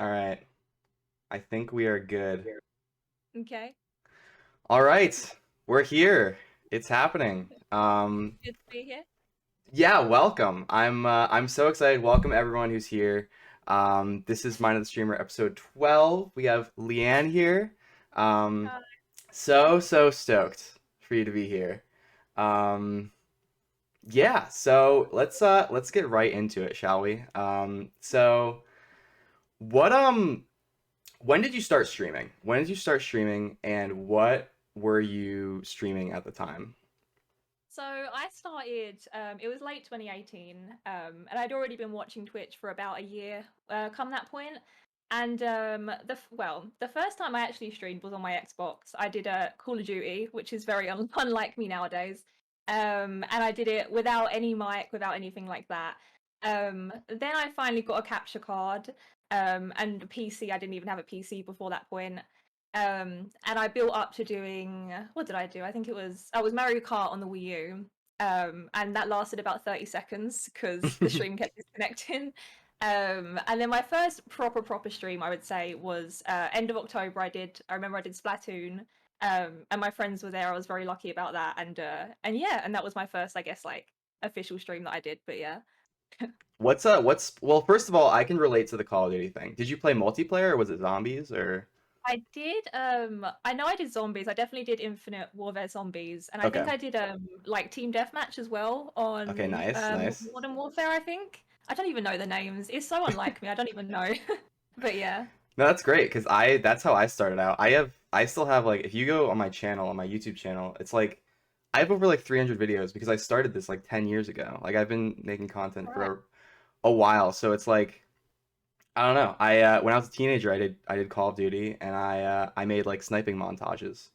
All right. I think we are good. Okay, All right. We're here. It's happening. good to be here. Yeah, welcome. I'm so excited. Welcome everyone who's here. This is Mind of the Streamer episode 12. We have Leanne here. Um, Uh, so stoked for you to be here. Um, yeah, so let's get right into it, shall we? What when did you start streaming? When did you start streaming, and what were you streaming at the time? so I started, it was late 2018, and I'd already been watching Twitch for about a year, come that point. And the first time I actually streamed was on my Xbox. I did a Call of Duty, which is very unlike me nowadays. And I did it without any mic, without anything like that. Then I finally got a capture card, and a PC. I didn't even have a PC before that point. And I built up to doing what did I do? I was Mario Kart on the Wii U. And that lasted about 30 seconds because the stream kept disconnecting. And then my first proper stream, I would say, was end of October. I remember I did Splatoon. And my friends were there. I was very lucky about that. And yeah, and that was my first, I guess, like official stream that I did. But yeah. What's well, first of all, I can relate to the Call of Duty thing. Did you play multiplayer or was it zombies or I did I know I did zombies. I definitely did Infinite Warfare Zombies. And I think Okay. I did like Team Deathmatch as well Okay, on nice, nice. Modern Warfare, I think. I don't even know the names. It's so unlike me. I don't even know. But yeah. No, that's great because I that's how I started out. I still have like if you go on my channel, on my YouTube channel, it's like I have over like 300 videos because I started this like 10 years ago. Like I've been making content All right. for a while, so it's like I don't know. I when I was a teenager, I did Call of Duty, and I made like sniping montages.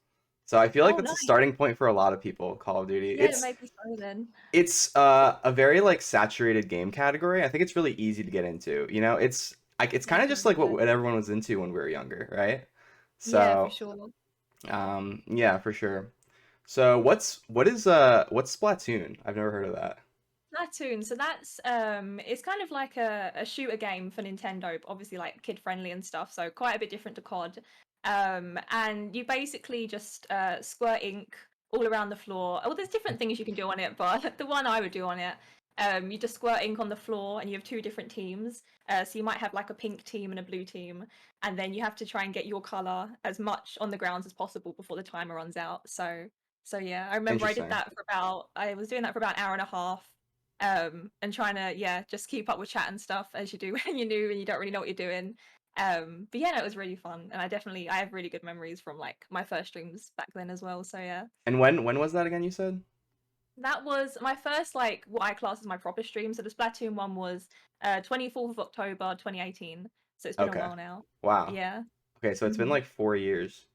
So I feel like Oh that's a nice. starting point for a lot of people. Call of Duty. Yeah, maybe so then. It's a very like saturated game category. I think it's really easy to get into. You know, it's like it's kind of just like Definitely. what everyone was into when we were younger, right? Yeah, for So sure. yeah, for sure. So what's Splatoon? I've never heard of that. Splatoon. So that's it's kind of like a shooter game for Nintendo, but obviously like kid friendly and stuff. So quite a bit different to COD. And you basically just squirt ink all around the floor. Well, there's different things you can do on it, but the one I would do on it, you just squirt ink on the floor, and you have two different teams. So you might have like a pink team and a blue team, and then you have to try and get your color as much on the grounds as possible before the timer runs out. So yeah, I remember Interesting. I was doing that for about an hour and a half, and trying to, yeah, just keep up with chat and stuff as you do when you're new and you don't really know what you're doing. But yeah, no, it was really fun, and I have really good memories from like my first streams back then as well. So yeah, And when was that again, you said? that was my first like what I class as my proper stream. So the Splatoon one was 24th of October 2018. So it's been a Okay. while now. Wow. Yeah. Okay, so it's been Hmm. like 4 years.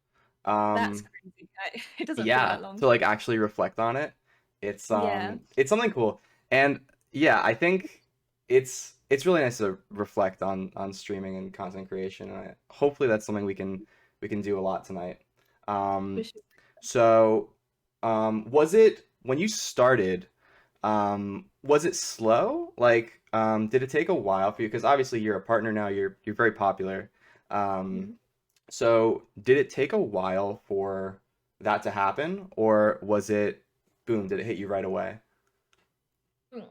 That's Um, crazy. It doesn't feel yeah, that long. to like actually reflect on it, Yeah. it's something cool. And yeah, I think it's really nice to reflect on streaming and content creation. And hopefully that's something we can do a lot tonight. For Um, sure. so was it when you started, was it slow? Like, did it take a while for you? Because obviously you're a partner now, you're very popular. Um, Mhm. so did it take a while for that to happen, or was it boom, did it hit you right away? Mm.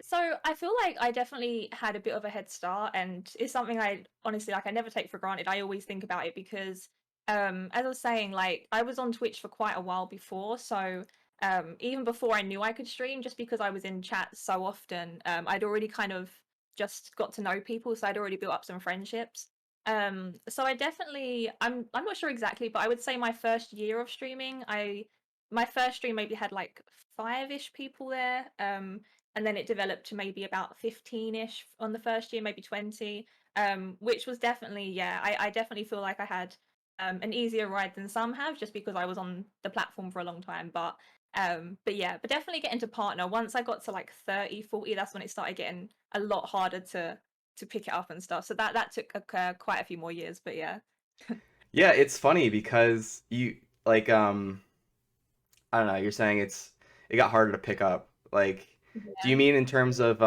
So I feel like I definitely had a bit of a head start, and it's something I honestly like I never take for granted. I always think about it because as I was saying, like I was on Twitch for quite a while before, so even before I knew I could stream, just because I was in chat so often, I'd already kind of just got to know people, so I'd already built up some friendships. So I definitely I'm not sure exactly, but I would say my first year of streaming, I my first stream maybe had like five-ish people there. And then it developed to maybe about 15-ish on the first year, maybe 20, which was definitely, yeah, I definitely feel like I had an easier ride than some have, just because I was on the platform for a long time. But yeah, but definitely getting to partner once I got to like 30, 40, that's when it started getting a lot harder to pick it up and stuff. So that took quite a few more years, but yeah. Yeah, it's funny because you like I don't know, you're saying it got harder to pick up. Like, do you Yeah. mean in terms of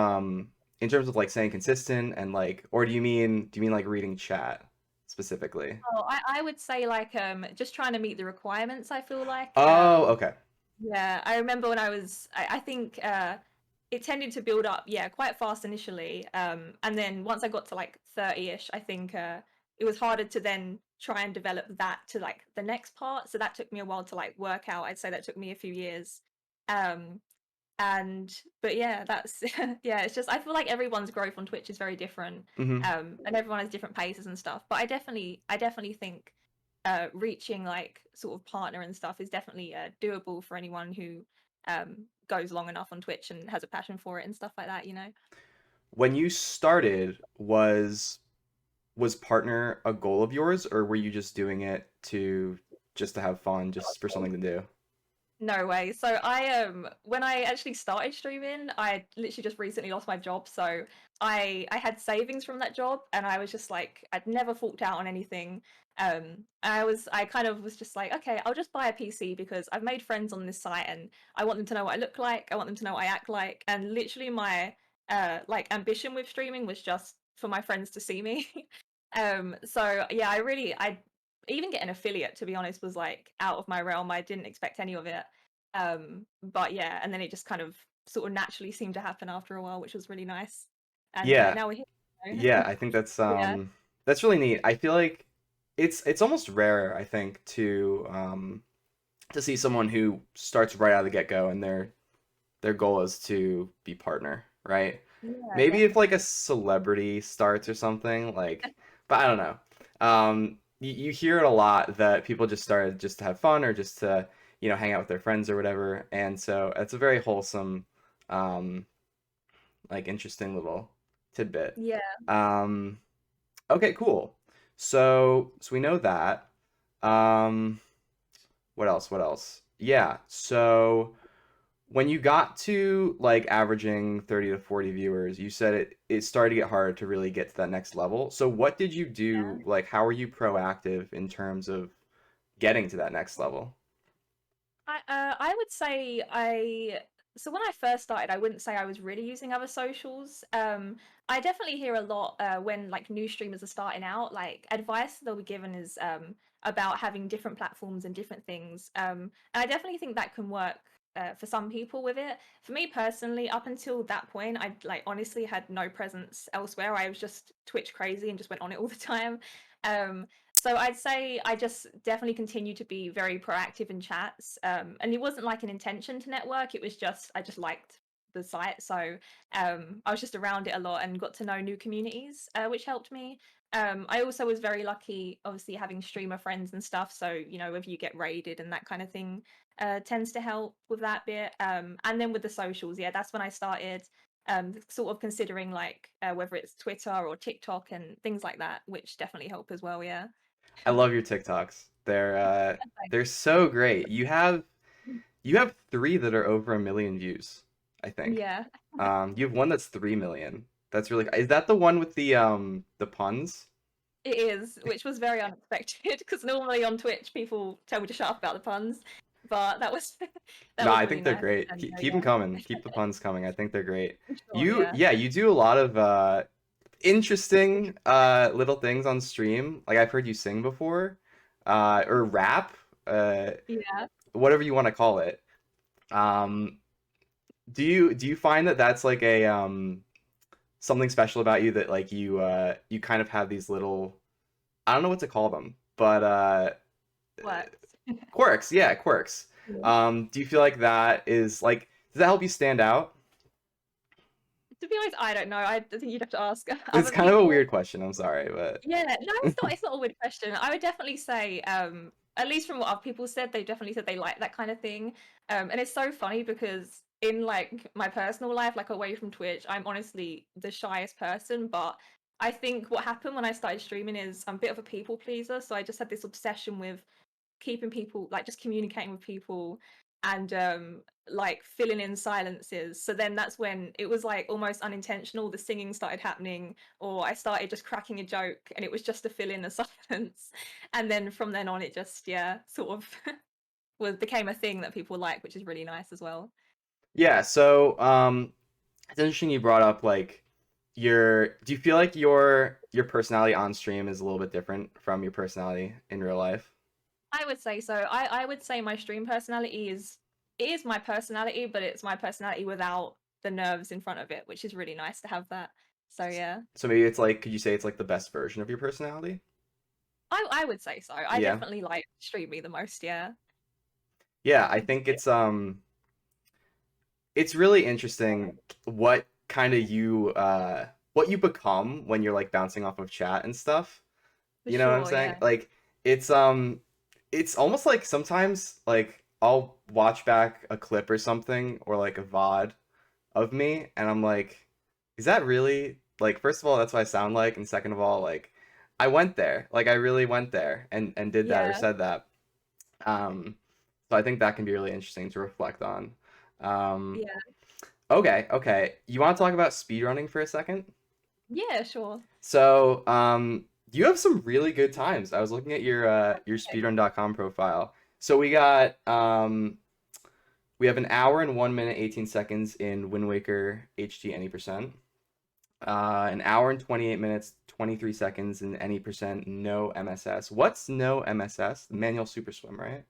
in terms of like staying consistent and like, or do you mean like reading chat specifically? Oh, I would say like just trying to meet the requirements, I feel like. Oh, okay. Yeah, I remember when I think it tended to build up, yeah, quite fast initially. And then once I got to like 30-ish, I think it was harder to then try and develop that to like the next part. So that took me a while to like work out. I'd say that took me a few years. Um, and but yeah, that's yeah, it's just I feel like everyone's growth on Twitch is very different. Hmm. And everyone has different paces and stuff. But I definitely think reaching like sort of partner and stuff is definitely doable for anyone who goes long enough on Twitch and has a passion for it and stuff like that, you know. When you started, was partner a goal of yours, or were you just doing it just to have fun, just for something to do? No way. So I when I actually started streaming, I literally just recently lost my job. So I had savings from that job and I was just like I'd never forked out on anything. I kind of was just like, okay, I'll just buy a PC because I've made friends on this site and I want them to know what I look like, I want them to know what I act like. And literally my like ambition with streaming was just for my friends to see me. So yeah, I even get an affiliate, to be honest, was like out of my realm. I didn't expect any of it. But yeah, and then it just kind of sort of naturally seemed to happen after a while, which was really nice. And Yeah, now we're here. yeah, So, I think that's yeah, that's really neat. I feel like it's almost rare, I think, to see someone who starts right out of the get-go and their goal is to be partner, right? yeah, Maybe if like definitely. a celebrity starts or something, like, but I don't know. You hear it a lot that people just started just to have fun or just to, hang out with their friends or whatever. And so it's a very wholesome, um, like interesting little tidbit. Yeah, Um, okay, cool. So we know that. Um, what else? What else? Yeah. So when you got to like averaging 30 to 40 viewers, you said it started to get hard to really get to that next level. So what did you do? yeah. Like, how are you proactive in terms of getting to that next level? I would say I so when I first started, I wouldn't say I was really using other socials. I definitely hear a lot when like new streamers are starting out, like advice they'll be given is about having different platforms and different things. And I definitely think that can work for some people with it. For me personally, up until that point, I like honestly had no presence elsewhere. I was just Twitch crazy and just went on it all the time. Um, so I'd say I just definitely continue to be very proactive in chats. And it wasn't like an intention to network. It was just I just liked the site. So I was just around it a lot and got to know new communities, which helped me. I also was very lucky, obviously having streamer friends and stuff. So if you get raided and that kind of thing, tends to help with that bit. And then with the socials, yeah, that's when I started sort of considering like whether it's Twitter or TikTok and things like that, which definitely help as well. Yeah. I love your TikToks. They're so great. You have three that are over 1 million views, I think. Yeah, You have one that's 3 million. That's really. Is that the one with the puns? it is, which was very unexpected because normally on Twitch people tell me to shut up about the puns, but that was that No, was I really think they're nice. great. And Keep them yeah, coming. Keep the puns coming. I think they're great. for sure, yeah, Yeah, you do a lot of interesting little things on stream. Like I've heard you sing before, or rap, uh, yeah. whatever you want to call it. Um, do you find that that's like a something special about you that like you kind of have these little, I don't know what to call them, but Works. quirks. Yeah, quirks. Yeah. Do you feel like that is like, does that help you stand out? To be honest, I don't know. I think you'd have to ask It's other kind of a people. weird question. I'm sorry, but Yeah, no, it's not a weird question. I would definitely say, at least from what other people said, they definitely said they like that kind of thing. And it's so funny because in like my personal life, like away from Twitch, I'm honestly the shyest person. But I think what happened when I started streaming is I'm a bit of a people pleaser. So I just had this obsession with keeping people like just communicating with people and like filling in silences. So then that's when it was like almost unintentional, the singing started happening, or I started just cracking a joke and it was just to fill in the silence. And then from then on it just, yeah, sort of was became a thing that people like, which is really nice as well. yeah. So it's interesting you brought up like do you feel like your personality on stream is a little bit different from your personality in real life? I would say so. I would say my stream personality is it is my personality, but it's my personality without the nerves in front of it, which is really nice to have that. So yeah, So maybe it's like, could you say it's like the best version of your personality? I would say so. I Yeah. definitely like stream me the most. Yeah. Yeah, I think it's really interesting what kind of what you become when you're like bouncing off of chat and stuff. For You know what I'm sure. saying? Yeah. Like it's um it's almost like sometimes like I'll watch back a clip or something or like a VOD of me and I'm like, is that really like first of all that's what I sound like and second of all like I went there. Like I really went there and did that or Yeah. said that. Um so I think that can be really interesting to reflect on. Um Yeah. okay, okay. You want to talk about speedrunning for a second? Yeah. Sure. So, you have some really good times. I was looking at your speedrun.com profile. So we have an hour and 1 minute 18 seconds in Wind Waker HD any percent. An hour and 28 minutes 23 seconds in any percent no MSS. What's no MSS? Manual super swim, right?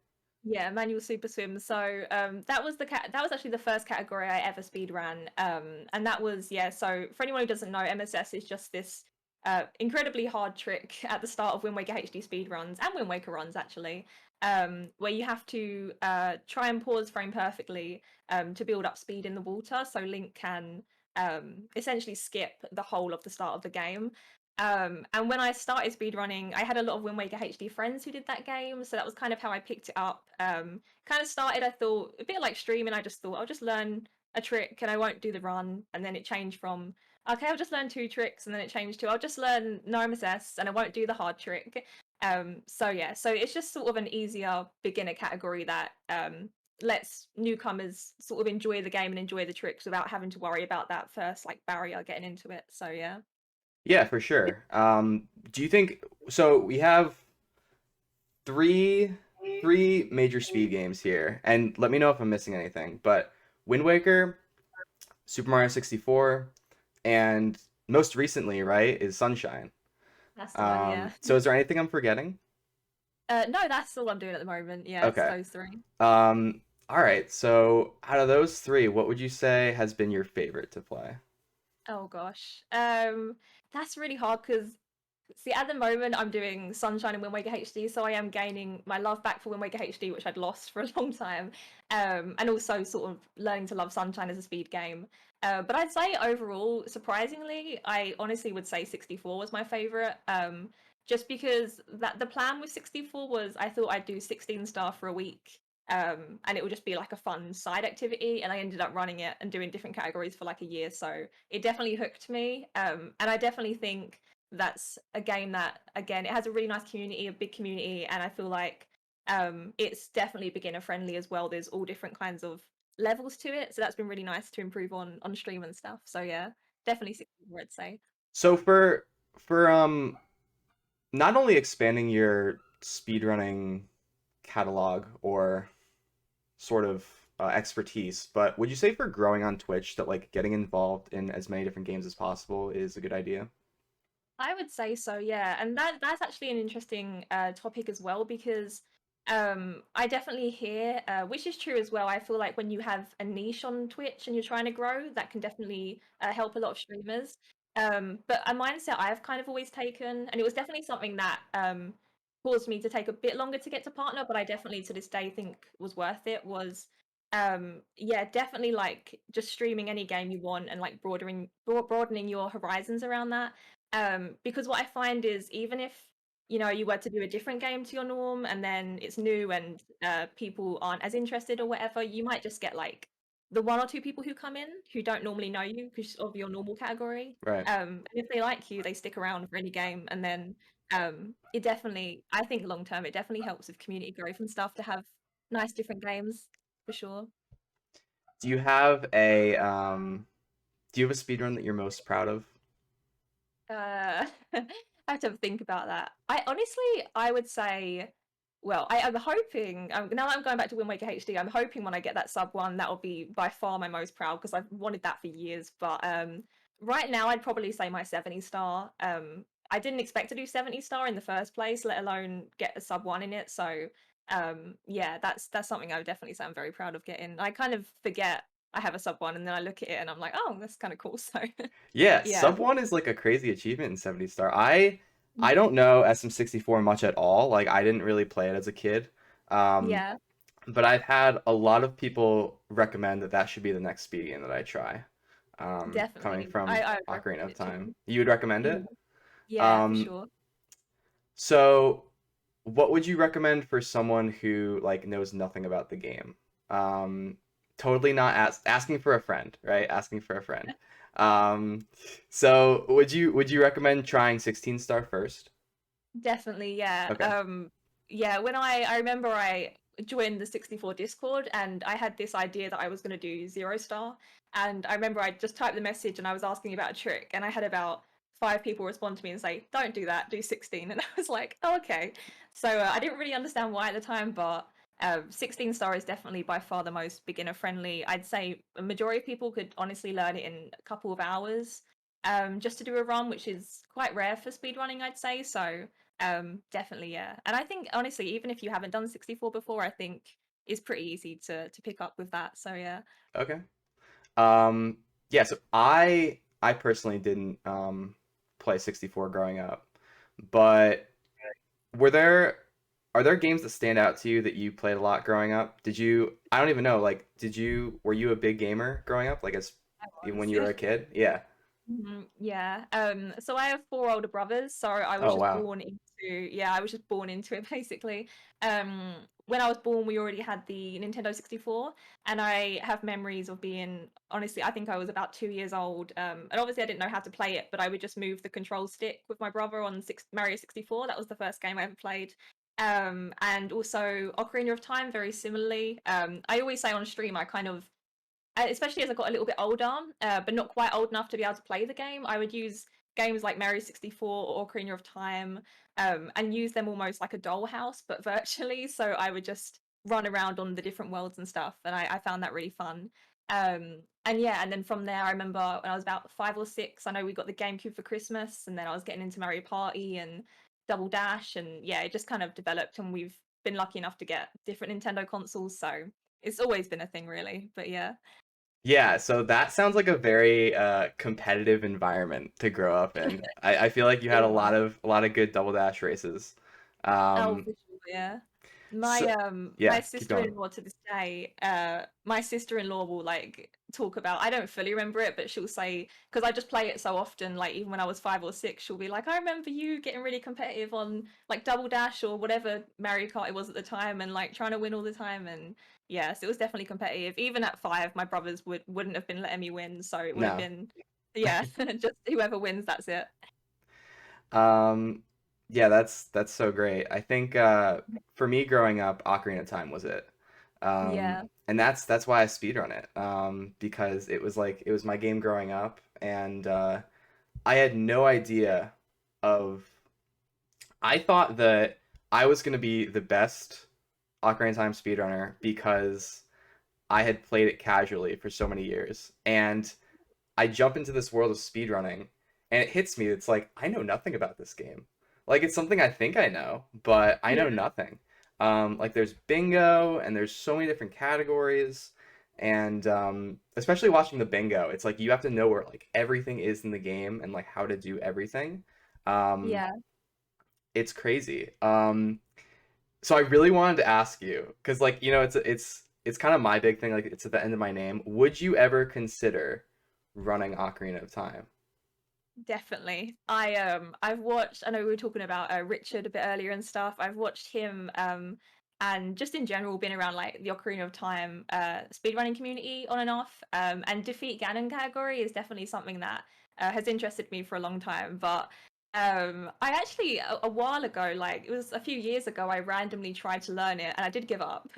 Yeah, manual super swim. So that was that was actually the first category I ever speed ran. And that was yeah. So for anyone who doesn't know, MSS is just this incredibly hard trick at the start of Wind Waker HD speed runs and Wind Waker runs actually, where you have to try and pause frame perfectly to build up speed in the water, so Link can essentially skip the whole of the start of the game. And when I started speedrunning, I had a lot of Wind Waker HD friends who did that game, so that was kind of how I picked it up. Kind of started, I thought, a bit like streaming. I just thought I'll just learn a trick and I won't do the run, and then it changed from okay, I'll just learn two tricks, and then it changed to I'll just learn no MSS and I won't do the hard trick. So yeah, so it's just sort of an easier beginner category that lets newcomers sort of enjoy the game and enjoy the tricks without having to worry about that first like barrier getting into it. So yeah. Yeah, for sure. Do you think so? We have three three major speed games here, and let me know if I'm missing anything. But Wind Waker, Super Mario 64, and most recently, right, is Sunshine. That's the one, yeah. So is there anything I'm forgetting? No, that's all I'm doing at the moment. Yeah, it's Okay. those three. All right. So out of those three, what would you say has been your favorite to play? Oh gosh. That's really hard because see, at the moment I'm doing Sunshine and Wind Waker HD, so I am gaining my love back for Wind Waker HD, which I'd lost for a long time. And also sort of learning to love Sunshine as a speed game. But I'd say overall, surprisingly, I honestly would say 64 was my favorite. Just because that the plan with 64 was I thought I'd do 16 star for a week. And it would just be like a fun side activity, and I ended up running it and doing different categories for like a year. So it definitely hooked me. And I definitely think that's a game that again it has a really nice community, a big community, and I feel like it's definitely beginner friendly as well. There's all different kinds of levels to it, so that's been really nice to improve on stream and stuff. So yeah, definitely 64 I'd say. So for not only expanding your speedrunning catalog or sort of expertise, but would you say for growing on Twitch that like getting involved in as many different games as possible is a good idea? I would say so, yeah. And that's actually an interesting topic as well because I definitely hear, which is true as well. I feel like when you have a niche on Twitch and you're trying to grow, that can definitely help a lot of streamers. But a mindset I've kind of always taken, and it was definitely something that caused me to take a bit longer to get to partner, but I definitely to this day think was worth it, was yeah, definitely like just streaming any game you want and like broadening your horizons around that. Because what I find is even if you were to do a different game to your norm and then it's new and people aren't as interested or whatever, you might just get like the one or two people who come in who don't normally know you because of your normal category. Right. And if they like you, they stick around for any game, and then it definitely, I think long term, it definitely helps with community growth and stuff to have nice different games for sure. Do you have a do you have a speedrun that you're most proud of? I have to think about that. I honestly, I would say, well, I'm hoping, now that I'm going back to Wind Waker HD, I'm hoping when I get that sub one, that will be by far my most proud because I've wanted that for years. But Right now, I'd probably say my 70 star. I didn't expect to do 70 star in the first place, let alone get a sub one in it. So, yeah, that's something I would definitely say I'm very proud of getting. I kind of forget I have a sub one, and then I look at it and I'm like, oh, that's kind of cool. So, Yeah, yeah, sub 1 is like a crazy achievement in 70 star. I Mhm. don't know SM64 much at all. Like I didn't really play it as a kid. Um, Yeah, but I've had a lot of people recommend that that should be the next speed game that I try. Coming definitely. from I would Ocarina recommend of it too. Time. You would recommend Mhm. it? Yeah, for Um, sure. so what would you recommend for someone who like knows nothing about the game? Um, totally not asking for a friend, right? Asking for a friend. Um, so would you recommend trying 16 star first? Definitely, yeah. Okay. Yeah, when I remember I joined the 64 Discord and I had this idea that I was going to do zero star. And I remember I just typed the message and I was asking about a trick and I had about five people respond to me and say, "Don't do that, do 16." And I was like, "Oh, okay." So I didn't really understand why at the time, but 16 star is definitely by far the most beginner friendly. I'd say a majority of people could honestly learn it in a couple of hours just to do a run, which is quite rare for speedrunning, I'd say. So definitely, yeah. And I think honestly, even if you haven't done 64 before, I think it's pretty easy to pick up with that. So yeah. Okay. Um, yeah, so I personally didn't play 64 growing up, but were there are there games that stand out to you that you played a lot growing up? Did you I don't even know, like were you a big gamer growing up like as I even when was. you were a kid? Yeah. Yeah. So I have four older brothers, so I was Oh just wow. born into yeah, I was just born into it basically. When I was born, we already had the Nintendo 64, and I have memories of being honestly, I think I was about 2 years old. And obviously I didn't know how to play it, but I would just move the control stick with my brother on Mario 64. That was the first game I ever played. And also Ocarina of Time, very similarly. I always say on stream, I kind of especially as I got a little bit older, but not quite old enough to be able to play the game, I would use games like Mario 64 or Ocarina of Time, and use them almost like a dollhouse, but virtually. So I would just run around on the different worlds and stuff, and I found that really fun. And yeah, and then from there, I remember when I was about 5 or 6, I know we got the GameCube for Christmas, and then I was getting into Mario Party and Double Dash, and yeah, it just kind of developed, and we've been lucky enough to get different Nintendo consoles, so it's always been a thing, really. But yeah. Yeah, so that sounds like a very competitive environment to grow up in. I feel like you had It was. a lot of good double dash races. Oh, Um, for sure, yeah. My so my yeah, keep going. sister-in-law to this day, my sister-in-law will like talk about I don't fully remember it, but she'll say because I just play it so often, like even when I was 5 or 6, she'll be like, I remember you getting really competitive on like Double Dash or whatever Mario Kart it was at the time and like trying to win all the time and yes, it was definitely competitive. Even at 5, my brothers wouldn't have been letting me win, so it would have No. been yeah, just whoever wins, that's it. Um, yeah, that's so great. I think for me growing up, Ocarina of Time was it. Yeah. And that's why I speedrun it. Because it was like it was my game growing up, and I had no idea of. I thought that I was gonna be the best Ocarina of Time speedrunner because I had played it casually for so many years, and I jump into this world of speedrunning and it hits me. It's like, I know nothing about this game. Like, it's something I think I know, but I Yeah. know nothing. Like, there's bingo and there's so many different categories. And especially watching the bingo, it's like you have to know where like everything is in the game and like how to do everything. Um, Yeah. it's crazy. So I really wanted to ask you because like it's kind of my big thing. Like it's at the end of my name. Would you ever consider running Ocarina of Time? Definitely. I've watched I know we were talking about Richard a bit earlier and stuff. I've watched him and just in general been around like the Ocarina of Time speedrunning community on and off. And defeat Ganon category is definitely something that has interested me for a long time. But I actually a while ago, like it was a few years ago, I randomly tried to learn it and I did give up.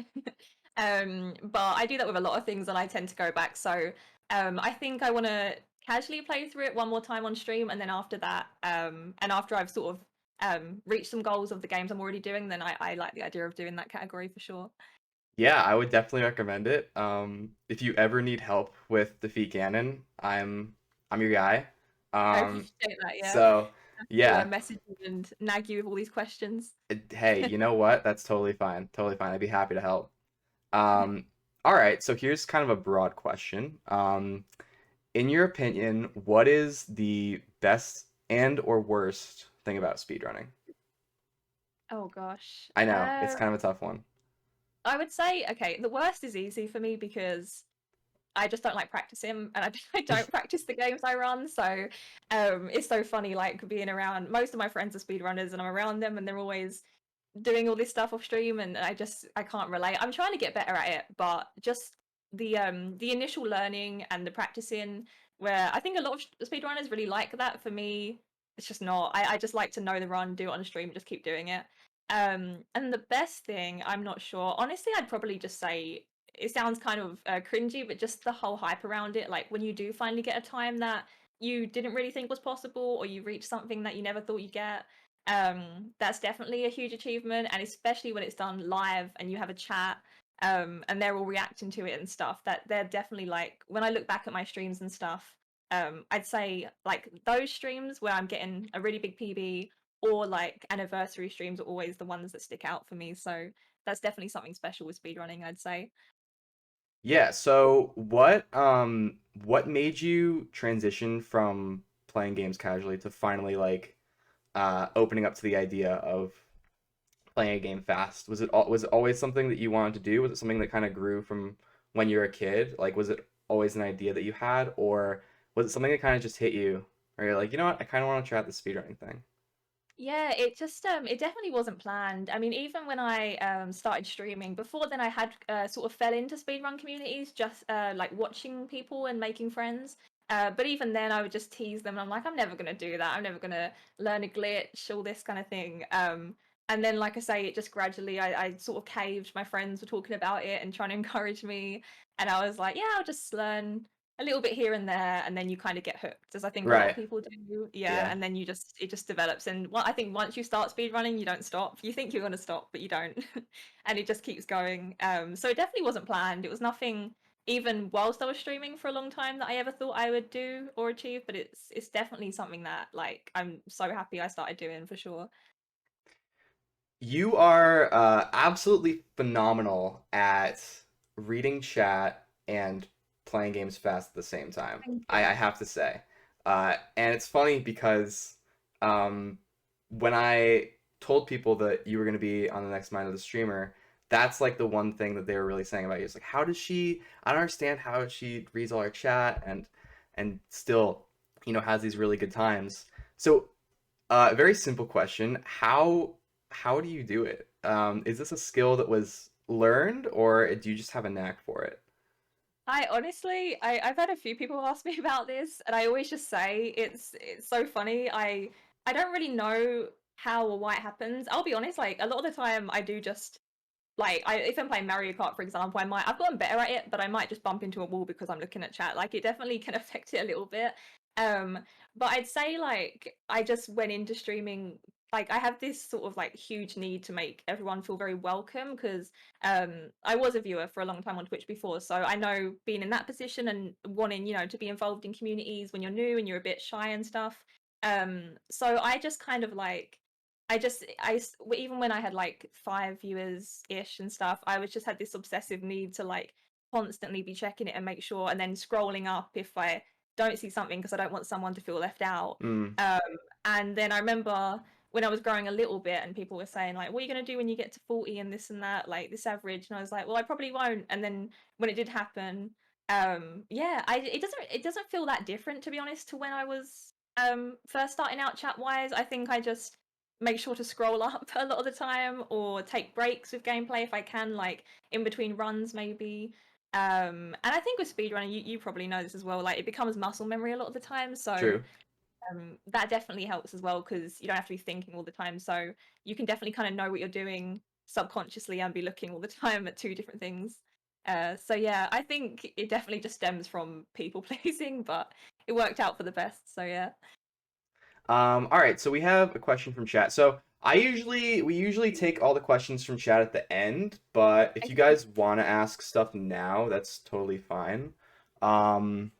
But I do that with a lot of things and I tend to go back. So I think I want to casually play through it one more time on stream, and then after that, and after I've sort of reached some goals of the games I'm already doing, then I like the idea of doing that category for sure. Yeah, I would definitely recommend it. If you ever need help with Defeat Ganon, I'm your guy. I Um, appreciate that, yeah. so I have to, yeah, message you and nag you with all these questions. hey, you know what? That's totally fine. Totally fine. I'd be happy to help. Um, all right, so here's kind of a broad question. In your opinion, what is the best and or worst thing about speedrunning? Oh gosh. I know, it's kind of a tough one. I would say, okay, the worst is easy for me because I just don't like practicing, and I don't practice the games I run. So, it's so funny, like being around. Most of my friends are speedrunners, and I'm around them, and they're always doing all this stuff off stream, and I can't relate. I'm trying to get better at it, but just the initial learning and the practicing, where I think a lot of speedrunners really like that. For me, it's just not. I just like to know the run, do it on stream, just keep doing it. And the best thing, I'm not sure. Honestly, I'd probably just say it sounds kind of cringy, but just the whole hype around it. Like when you do finally get a time that you didn't really think was possible, or you reach something that you never thought you'd get. That's definitely a huge achievement, and especially when it's done live and you have a chat, and they're all reacting to it and stuff. That they're definitely like when I look back at my streams and stuff. I'd say like those streams where I'm getting a really big PB or like anniversary streams are always the ones that stick out for me. So that's definitely something special with speedrunning, I'd say. Yeah, so what made you transition from playing games casually to finally like opening up to the idea of playing a game fast? Was it always something that you wanted to do? Was it something that kind of grew from when you were a kid? Like was it always an idea that you had, or was it something that kind of just hit you, or you're like, you know what, I kind of want to try out the speedrunning thing? Yeah, it just it definitely wasn't planned. I mean, even when I started streaming, before then I had sort of fell into speedrun communities, just like watching people and making friends. But even then I would just tease them and I'm like, I'm never gonna do that. I'm never gonna learn a glitch, all this kind of thing. And then like I say, it just gradually I sort of caved. My friends were talking about it and trying to encourage me. And I was like, yeah, I'll just learn a little bit here and there, and then you kind of get hooked, as I think a lot of Right. people do. Yeah, Yeah. and then it just develops. And well, I think once you start speed running, you don't stop. You think you're going to stop, but you don't, and it just keeps going. So it definitely wasn't planned. It was nothing. Even whilst I was streaming for a long time, that I ever thought I would do or achieve, but it's definitely something that like I'm so happy I started doing for sure. You are absolutely phenomenal at reading chat and playing games fast at the same time. Thank I you. have to say. And it's funny because um, when I told people that you were going to be on the next Mind of the Streamer, that's like the one thing that they were really saying about you. It's like, how does she? I don't understand how she reads all her chat and still, has these really good times. So very simple question. How do you do it? Is this a skill that was learned, or do you just have a knack for it? I honestly, I've had a few people ask me about this, and I always just say it's so funny. I don't really know how or why it happens. I'll be honest, like a lot of the time I do just like if I'm playing Mario Kart, for example, I've gotten better at it, but I might just bump into a wall because I'm looking at chat. Like it definitely can affect it a little bit. Um, but I'd say like I just went into streaming like I have this sort of like huge need to make everyone feel very welcome because I was a viewer for a long time on Twitch before, so I know being in that position and wanting to be involved in communities when you're new and you're a bit shy and stuff. So I just kind of like even when I had like 5 viewers ish and stuff, I was just had this obsessive need to like constantly be checking it and make sure, and then scrolling up if I don't see something because I don't want someone to feel left out. Mm, Um, and then I remember when I was growing a little bit and people were saying like, what are you going to do when you get to 40 and this and that, like this average? And I was like, well, I probably won't. And then when it did happen, yeah, it doesn't feel that different, to be honest, to when I was first starting out chat wise. I think I just make sure to scroll up a lot of the time or take breaks with gameplay if I can, like in between runs maybe. And I think with speedrunning, you probably know this as well, like it becomes muscle memory a lot of the time. So true. that definitely helps as well because you don't have to be thinking all the time. So you can definitely kind of know what you're doing subconsciously and be looking all the time at two different things. So yeah, I think it definitely just stems from people pleasing, but it worked out for the best. So yeah. All right, so we have a question from chat. So we usually take all the questions from chat at the end, but if you Okay. guys want to ask stuff now, that's totally fine. Um,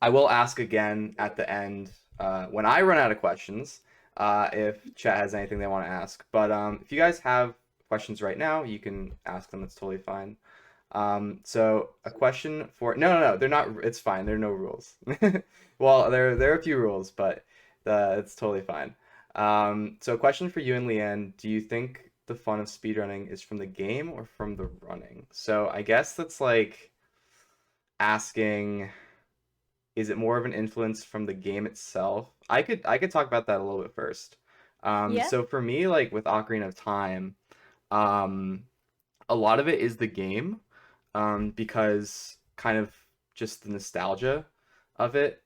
I will ask again at the end when I run out of questions if chat has anything they want to ask. But if you guys have questions right now, you can ask them. It's totally fine. So a question for no, they're not. It's fine. There are no rules. Well, there are a few rules, but it's totally fine. So a question for you and Leanne: do you think the fun of speedrunning is from the game or from the running? So I guess that's like asking, is it more of an influence from the game itself? I could talk about that a little bit first. Yeah. So for me, like with Ocarina of Time, um, a lot of it is the game, because kind of just the nostalgia of it.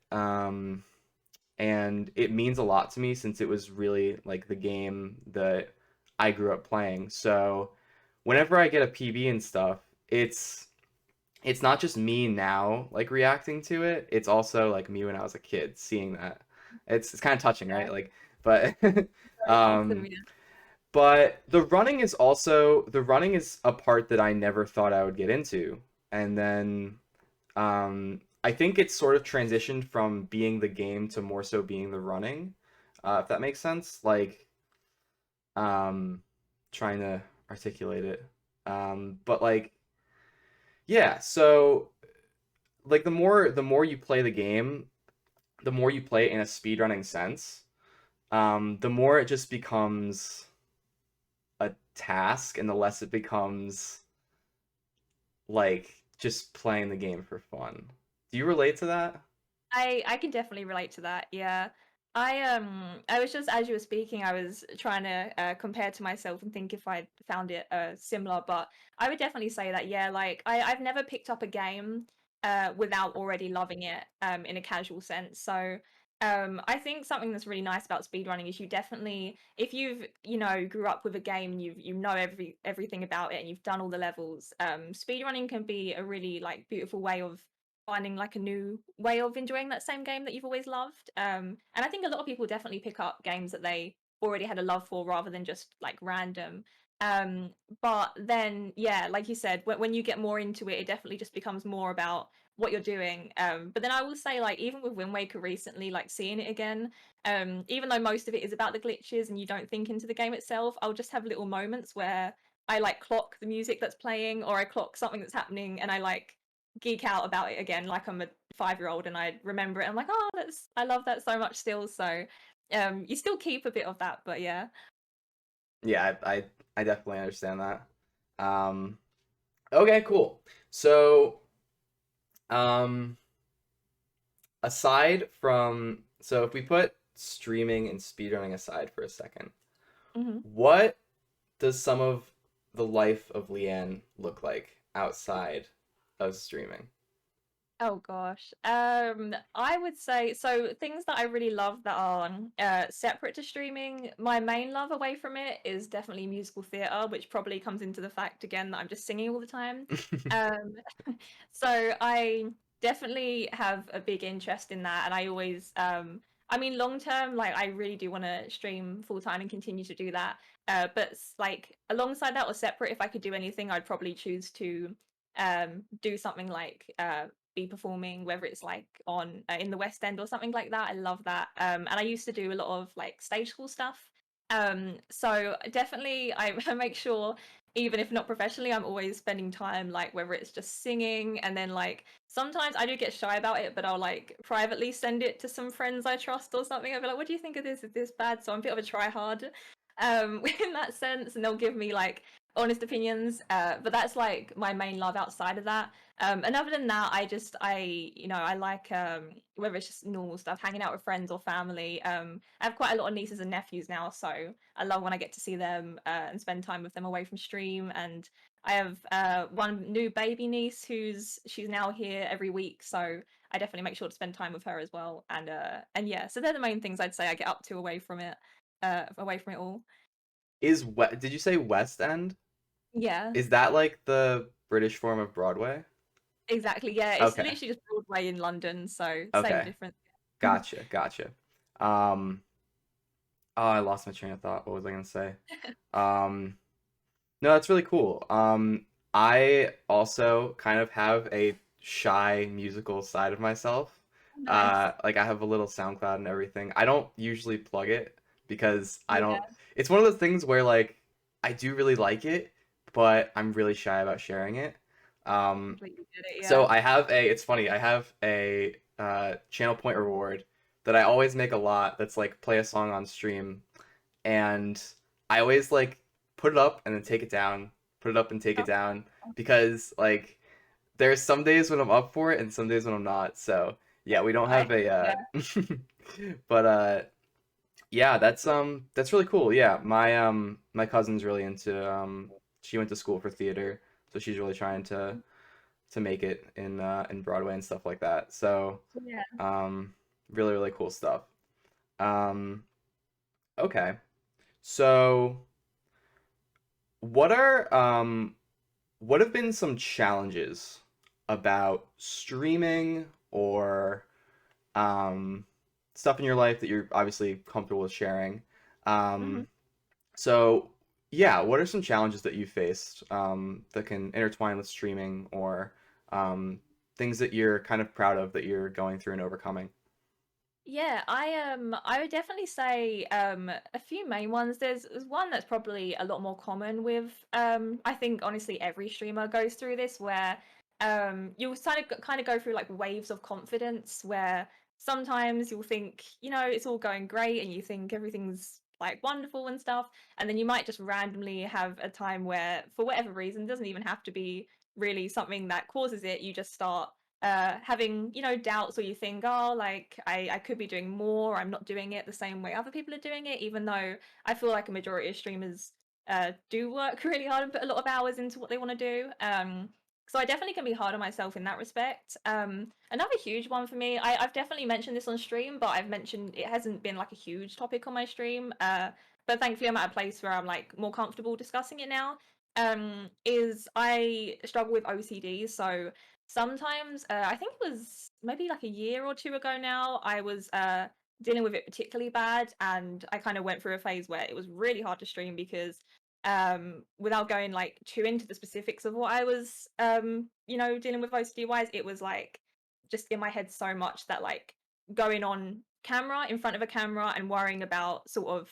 And it means a lot to me since it was really like the game that I grew up playing. So whenever I get a PB and stuff, it's not just me now like reacting to it. It's also like me when I was a kid seeing that. It's kind of touching, right? Yeah. Like, but Very wholesome. um Yeah. but the running is a part that I never thought I would get into. And then I think it's sort of transitioned from being the game to more so being the running. If that makes sense. Like um trying to articulate it. But like yeah, so like the more you play the game, the more you play it in a speedrunning sense, the more it just becomes a task and the less it becomes like just playing the game for fun. Do you relate to that? I can definitely relate to that. Yeah. I was just as you were speaking, I was trying to compare to myself and think if I found it similar, but I would definitely say that yeah, like I've never picked up a game without already loving it in a casual sense. So I think something that's really nice about speedrunning is you definitely if you've grew up with a game and you know everything about it and you've done all the levels, speedrunning can be a really like beautiful way of finding like a new way of enjoying that same game that you've always loved. And I think a lot of people definitely pick up games that they already had a love for rather than just like random. Um, but then, yeah, like you said, when you get more into it, it definitely just becomes more about what you're doing. But then I will say, like, even with Wind Waker recently, like seeing it again, even though most of it is about the glitches and you don't think into the game itself, I'll just have little moments where I like clock the music that's playing or I clock something that's happening and I like geek out about it again like I'm a 5-year-old and I remember it. I'm like, oh, that's I love that so much still. So you still keep a bit of that, but yeah. Yeah, I definitely understand that. Um, okay, cool. So, um, aside from so if we put streaming and speedrunning aside for a second, Mhm. what does some of the life of Leanne look like outside of streaming? Oh gosh. I would say so things that I really love that are separate to streaming. My main love away from it is definitely musical theatre, which probably comes into the fact again that I'm just singing all the time. Um, so I definitely have a big interest in that, and I always I mean long term, like I really do want to stream full time and continue to do that. But like alongside that or separate, if I could do anything, I'd probably choose to do something like be performing, whether it's like on in the West End or something like that. I love that. And I used to do a lot of like stage school stuff. So definitely I make sure, even if not professionally, I'm always spending time like whether it's just singing and then like sometimes I do get shy about it, but I'll like privately send it to some friends I trust or something. I'll be like, what do you think of this? Is this bad? So I'm a bit of a try hard in that sense, and they'll give me like honest opinions. But that's like my main love outside of that. And other than that, I like whether it's just normal stuff, hanging out with friends or family. I have quite a lot of nieces and nephews now, so I love when I get to see them and spend time with them away from stream. And I have one new baby niece she's now here every week, so I definitely make sure to spend time with her as well. And yeah, so they're the main things I'd say I get up to away from it all. Did you say West End? Yeah. Is that like the British form of Broadway? Exactly, yeah, it's Okay. literally just Broadway in London, so same Okay. difference. Gotcha. Um, oh, I lost my train of thought. What was I gonna say? Um, no, that's really cool. I also kind of have a shy musical side of myself. Nice. Like I have a little SoundCloud and everything. I don't usually plug it because I don't. Yeah, It's one of those things where like I do really like it, but I'm really shy about sharing it. Um, completely get it. so Yeah. I have a. It's funny. I have a channel point reward that I always make a lot. That's like play a song on stream, and I always like put it up and then take it down, put it up and take it Oh, down because like there's some days when I'm up for it and some days when I'm not. So yeah, we don't nice. have a Yeah. but yeah, that's really cool. Yeah, my cousin's really into she went to school for theater, so she's really trying to make it in Broadway and stuff like that. So Yeah. um really really cool stuff. Um okay. So what are what have been some challenges about streaming or um, stuff in your life that you're obviously comfortable with sharing? Mhm. Um, so, yeah, what are some challenges that you faced that can intertwine with streaming or things that you're kind of proud of that you're going through and overcoming? Yeah, I would definitely say a few main ones. There's one that's probably a lot more common with I think honestly every streamer goes through this where you'll kind of go through like waves of confidence where sometimes you'll think, you know, it's all going great and you think everything's like wonderful and stuff, and then you might just randomly have a time where for whatever reason, it doesn't even have to be really something that causes it, you just start having, you know, doubts, or you think, oh, like I could be doing more, I'm not doing it the same way other people are doing it, even though I feel like a majority of streamers do work really hard and put a lot of hours into what they want to do. So I definitely can be hard on myself in that respect. Another huge one for me, I've definitely mentioned this on stream, but I've mentioned it hasn't been like a huge topic on my stream. But thankfully I'm at a place where I'm like more comfortable discussing it now. Is I struggle with OCD, so sometimes, I think it was maybe like a year or two ago now, I was dealing with it particularly bad, and I kind of went through a phase where it was really hard to stream because without going like too into the specifics of what I was you know, dealing with OCD wise, it was like just in my head so much that like going on camera in front of a camera and worrying about sort of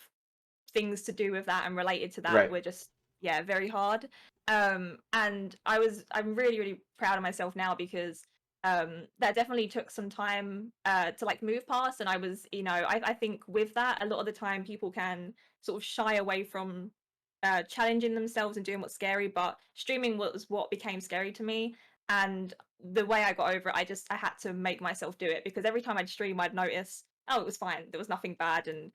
things to do with that and related to that Right. were just, yeah, very hard. And I'm really really proud of myself now because that definitely took some time to like move past, and I was, you know, I think with that a lot of the time people can sort of shy away from challenging themselves and doing what's scary, but streaming was what became scary to me. And the way I got over it, I had to make myself do it, because every time I'd stream I'd notice, oh, it was fine, there was nothing bad. And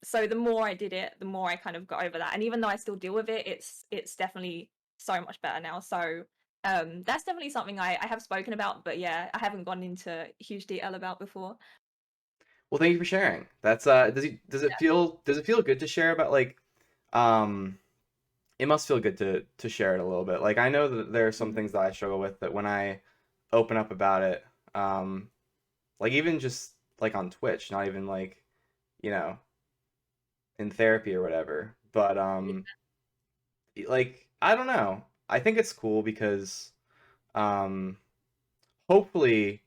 so the more I did it, the more I kind of got over that. And even though I still deal with it, it's definitely so much better now. So that's definitely something I have spoken about, but yeah, I haven't gone into huge detail about before. Well, thank you for sharing. That's does it feel good to share about like um it must feel good to share it a little bit. Like I know that there are some Mhm. things that I struggle with that when I open up about it, like even just like on Twitch, not even like, you know, in therapy or whatever. But Yeah. like I don't know. I think it's cool because um hopefully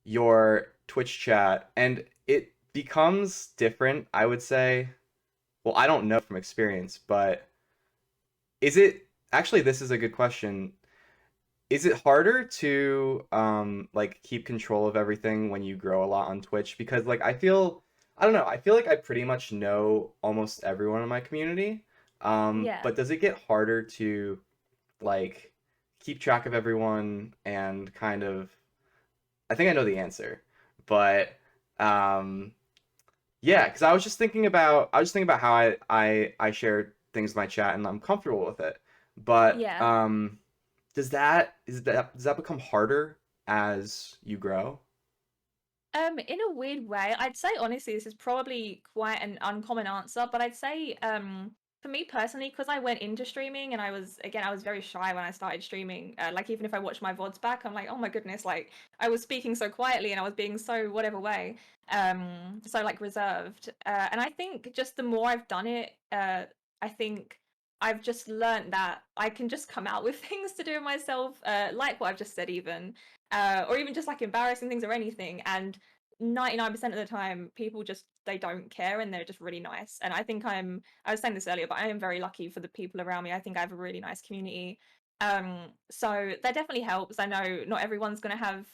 your Twitch chat and it becomes different, I would say. Well, I don't know from experience, but is it actually this is a good question. Is it harder to like keep control of everything when you grow a lot on Twitch? Because like I don't know, I feel like I pretty much know almost everyone in my community. Yeah. But does it get harder to like keep track of everyone and kind of I think I know the answer. But um yeah, because I was just thinking about how I share things in my chat and I'm comfortable with it. But Yeah. does that become harder as you grow? In a weird way, I'd say honestly, this is probably quite an uncommon answer, but I'd say, for me personally, because I went into streaming and I was very shy when I started streaming. Like even if I watch my VODs back, I'm like, oh my goodness, like I was speaking so quietly and I was being so whatever way, so like reserved. And I think just the more I've done it, I think I've just learned that I can just come out with things to do myself, like what I've just said, even, or even just like embarrassing things or anything. And 99% of the time, people just they don't care and they're just really nice. And I think I was saying this earlier, but I am very lucky for the people around me. I think I have a really nice community. So that definitely helps. I know not everyone's going to have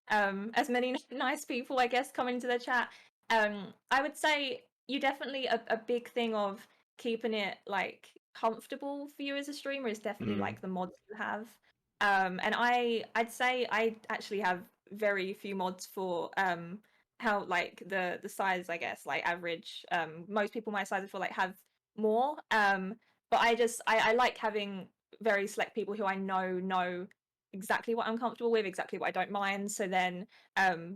as many nice people, I guess, coming into their chat. I would say you definitely a big thing of keeping it like comfortable for you as a streamer is definitely Mm, like the mods you have. And I'd say I actually have very few mods for how like the size, I guess, like average. Most people my size I feel like have more. But I like having very select people who I know exactly what I'm comfortable with, exactly what I don't mind. So then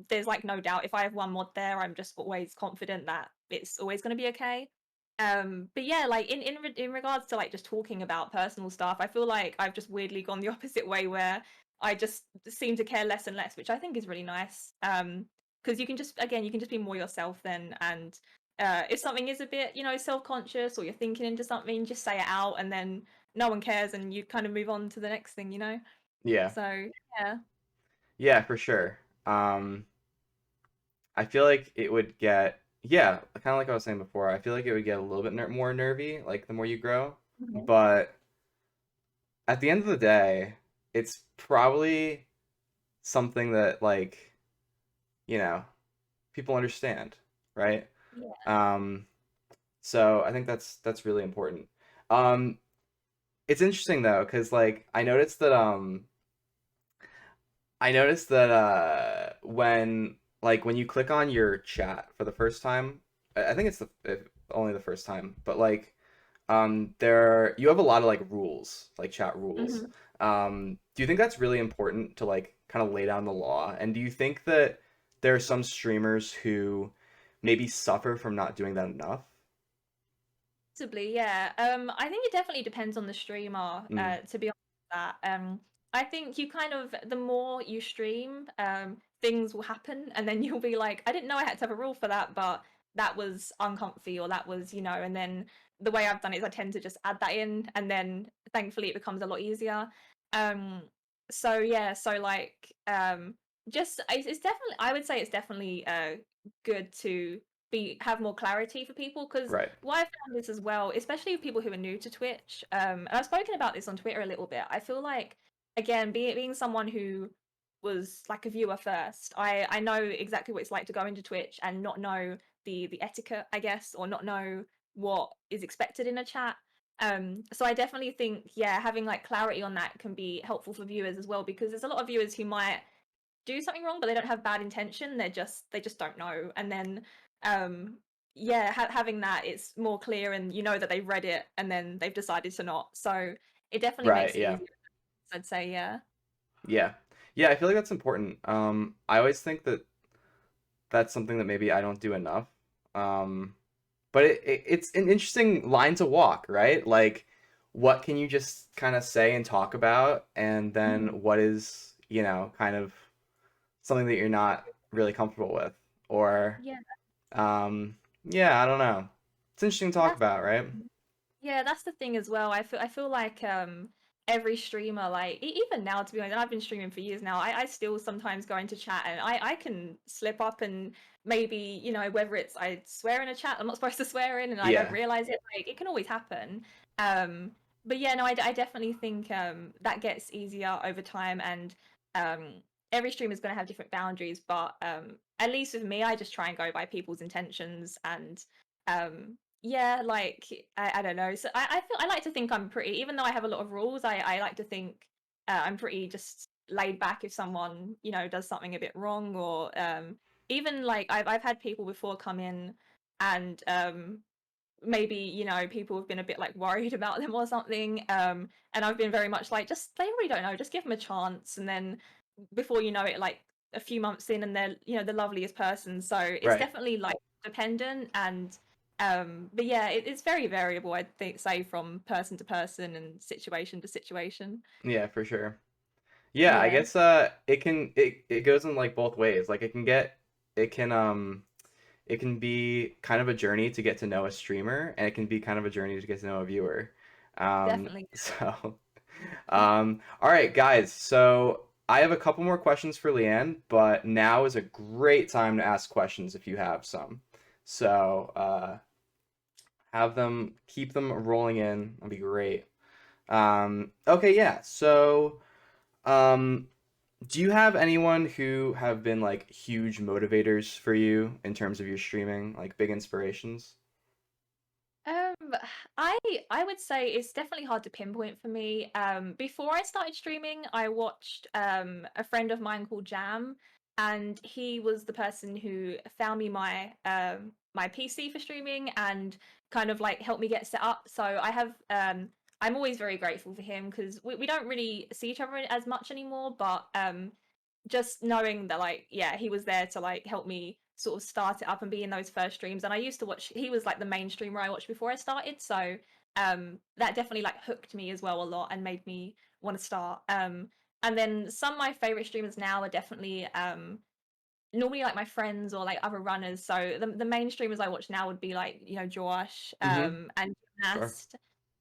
there's like no doubt if I have one mod there, I'm just always confident that it's always going to be okay. But yeah, like in regards to like just talking about personal stuff, I feel like I've just weirdly gone the opposite way where I just seem to care less and less, which I think is really nice. Because you can just again you can just be more yourself then, and if something is a bit self-conscious or you're thinking into something, just say it out, and then no one cares, and you kind of move on to the next thing, you know. yeah. So yeah. Yeah, for sure. Um, I feel like it would get, yeah, kind of like I was saying before, I feel like it would get a little bit more nervy, like the more you grow. Mhm. But at the end of the day, it's probably something that, like, you know, people understand, right? Yeah. Um, so I think that's really important. Um, it's interesting though, because like I noticed that when when you click on your chat for the first time, I think it's only the first time, but like there you have a lot of like rules, like chat rules. Mhm. Do you think that's really important to like kind of lay down the law? And do you think that there are some streamers who maybe suffer from not doing that enough? Possibly, yeah. I think it definitely depends on the streamer, Mm, to be honest with that. I think you kind of the more you stream, things will happen and then you'll be like, I didn't know I had to have a rule for that, but that was uncomfy or that was, and then the way I've done it is I tend to just add that in and then thankfully it becomes a lot easier. Um, so yeah, so like just it's definitely I would say it's definitely good to be have more clarity for people because right. what I've found is as well, especially people who are new to Twitch, and I've spoken about this on Twitter a little bit. I feel like, again, being someone who was like a viewer first, I know exactly what it's like to go into Twitch and not know the etiquette, I guess, or not know what is expected in a chat. So I definitely think, yeah, having like clarity on that can be helpful for viewers as well because there's a lot of viewers who might do something wrong, but they don't have bad intention. They just don't know. And then um yeah, having that it's more clear and you know that they've read it and then they've decided to not. So it definitely Right, makes it yeah. easier, I'd say, yeah. Yeah. Yeah, I feel like that's important. I always think that that's something that maybe I don't do enough. Um, but it's an interesting line to walk, right? Like, what can you just kind of say and talk about, and Mhm. then what is, kind of something that you're not really comfortable with, or, Yeah, um, yeah, I don't know. It's interesting to talk that's about, right? Yeah, that's the thing as well. I feel like every streamer, like even now, to be honest, and I've been streaming for years now. I still sometimes go into chat and I can slip up and maybe whether it's I swear in a chat I'm not supposed to swear in and I don't Yeah, realize it. Like it can always happen. Um, but yeah, no, I definitely think that gets easier over time and um every streamer is going to have different boundaries. But at least with me, I just try and go by people's intentions and yeah, like I don't know. So I feel I like to think I'm pretty, even though I have a lot of rules. I like to think I'm pretty just laid back if someone does something a bit wrong or even like I've had people before come in and maybe people have been a bit like worried about them or something and I've been very much like just they really don't know, just give them a chance and then before you know it like a few months in and they're the loveliest person. So it's right. definitely like dependent and but yeah, it's very variable, I'd think, say from person to person and situation to situation. Yeah, for sure. Yeah, I Yeah. guess it goes in like both ways. Like it can it can be kind of a journey to get to know a streamer, and it can be kind of a journey to get to know a viewer. Definitely. So, all right, guys. So I have a couple more questions for Leanne, but now is a great time to ask questions if you have some. So, have them, keep them rolling in. That'll be great. Okay, yeah. So, um, do you have anyone who have been like huge motivators for you in terms of your streaming, like big inspirations? Um, I I would say it's definitely hard to pinpoint for me. Before I started streaming, I watched a friend of mine called Jam, and he was the person who found me my PC for streaming and kind of like helped me get set up. So I'm always very grateful for him because we don't really see each other as much anymore, but just knowing that like yeah he was there to like help me sort of start it up and be in those first streams, and I used to watch, he was like the main streamer I watched before I started, so that definitely like hooked me as well a lot and made me want to start. And then some of my favorite streamers now are definitely normally like my friends or like other runners. So the main streamers I watch now would be like, you know, Josh, Mm-hmm. and Sure.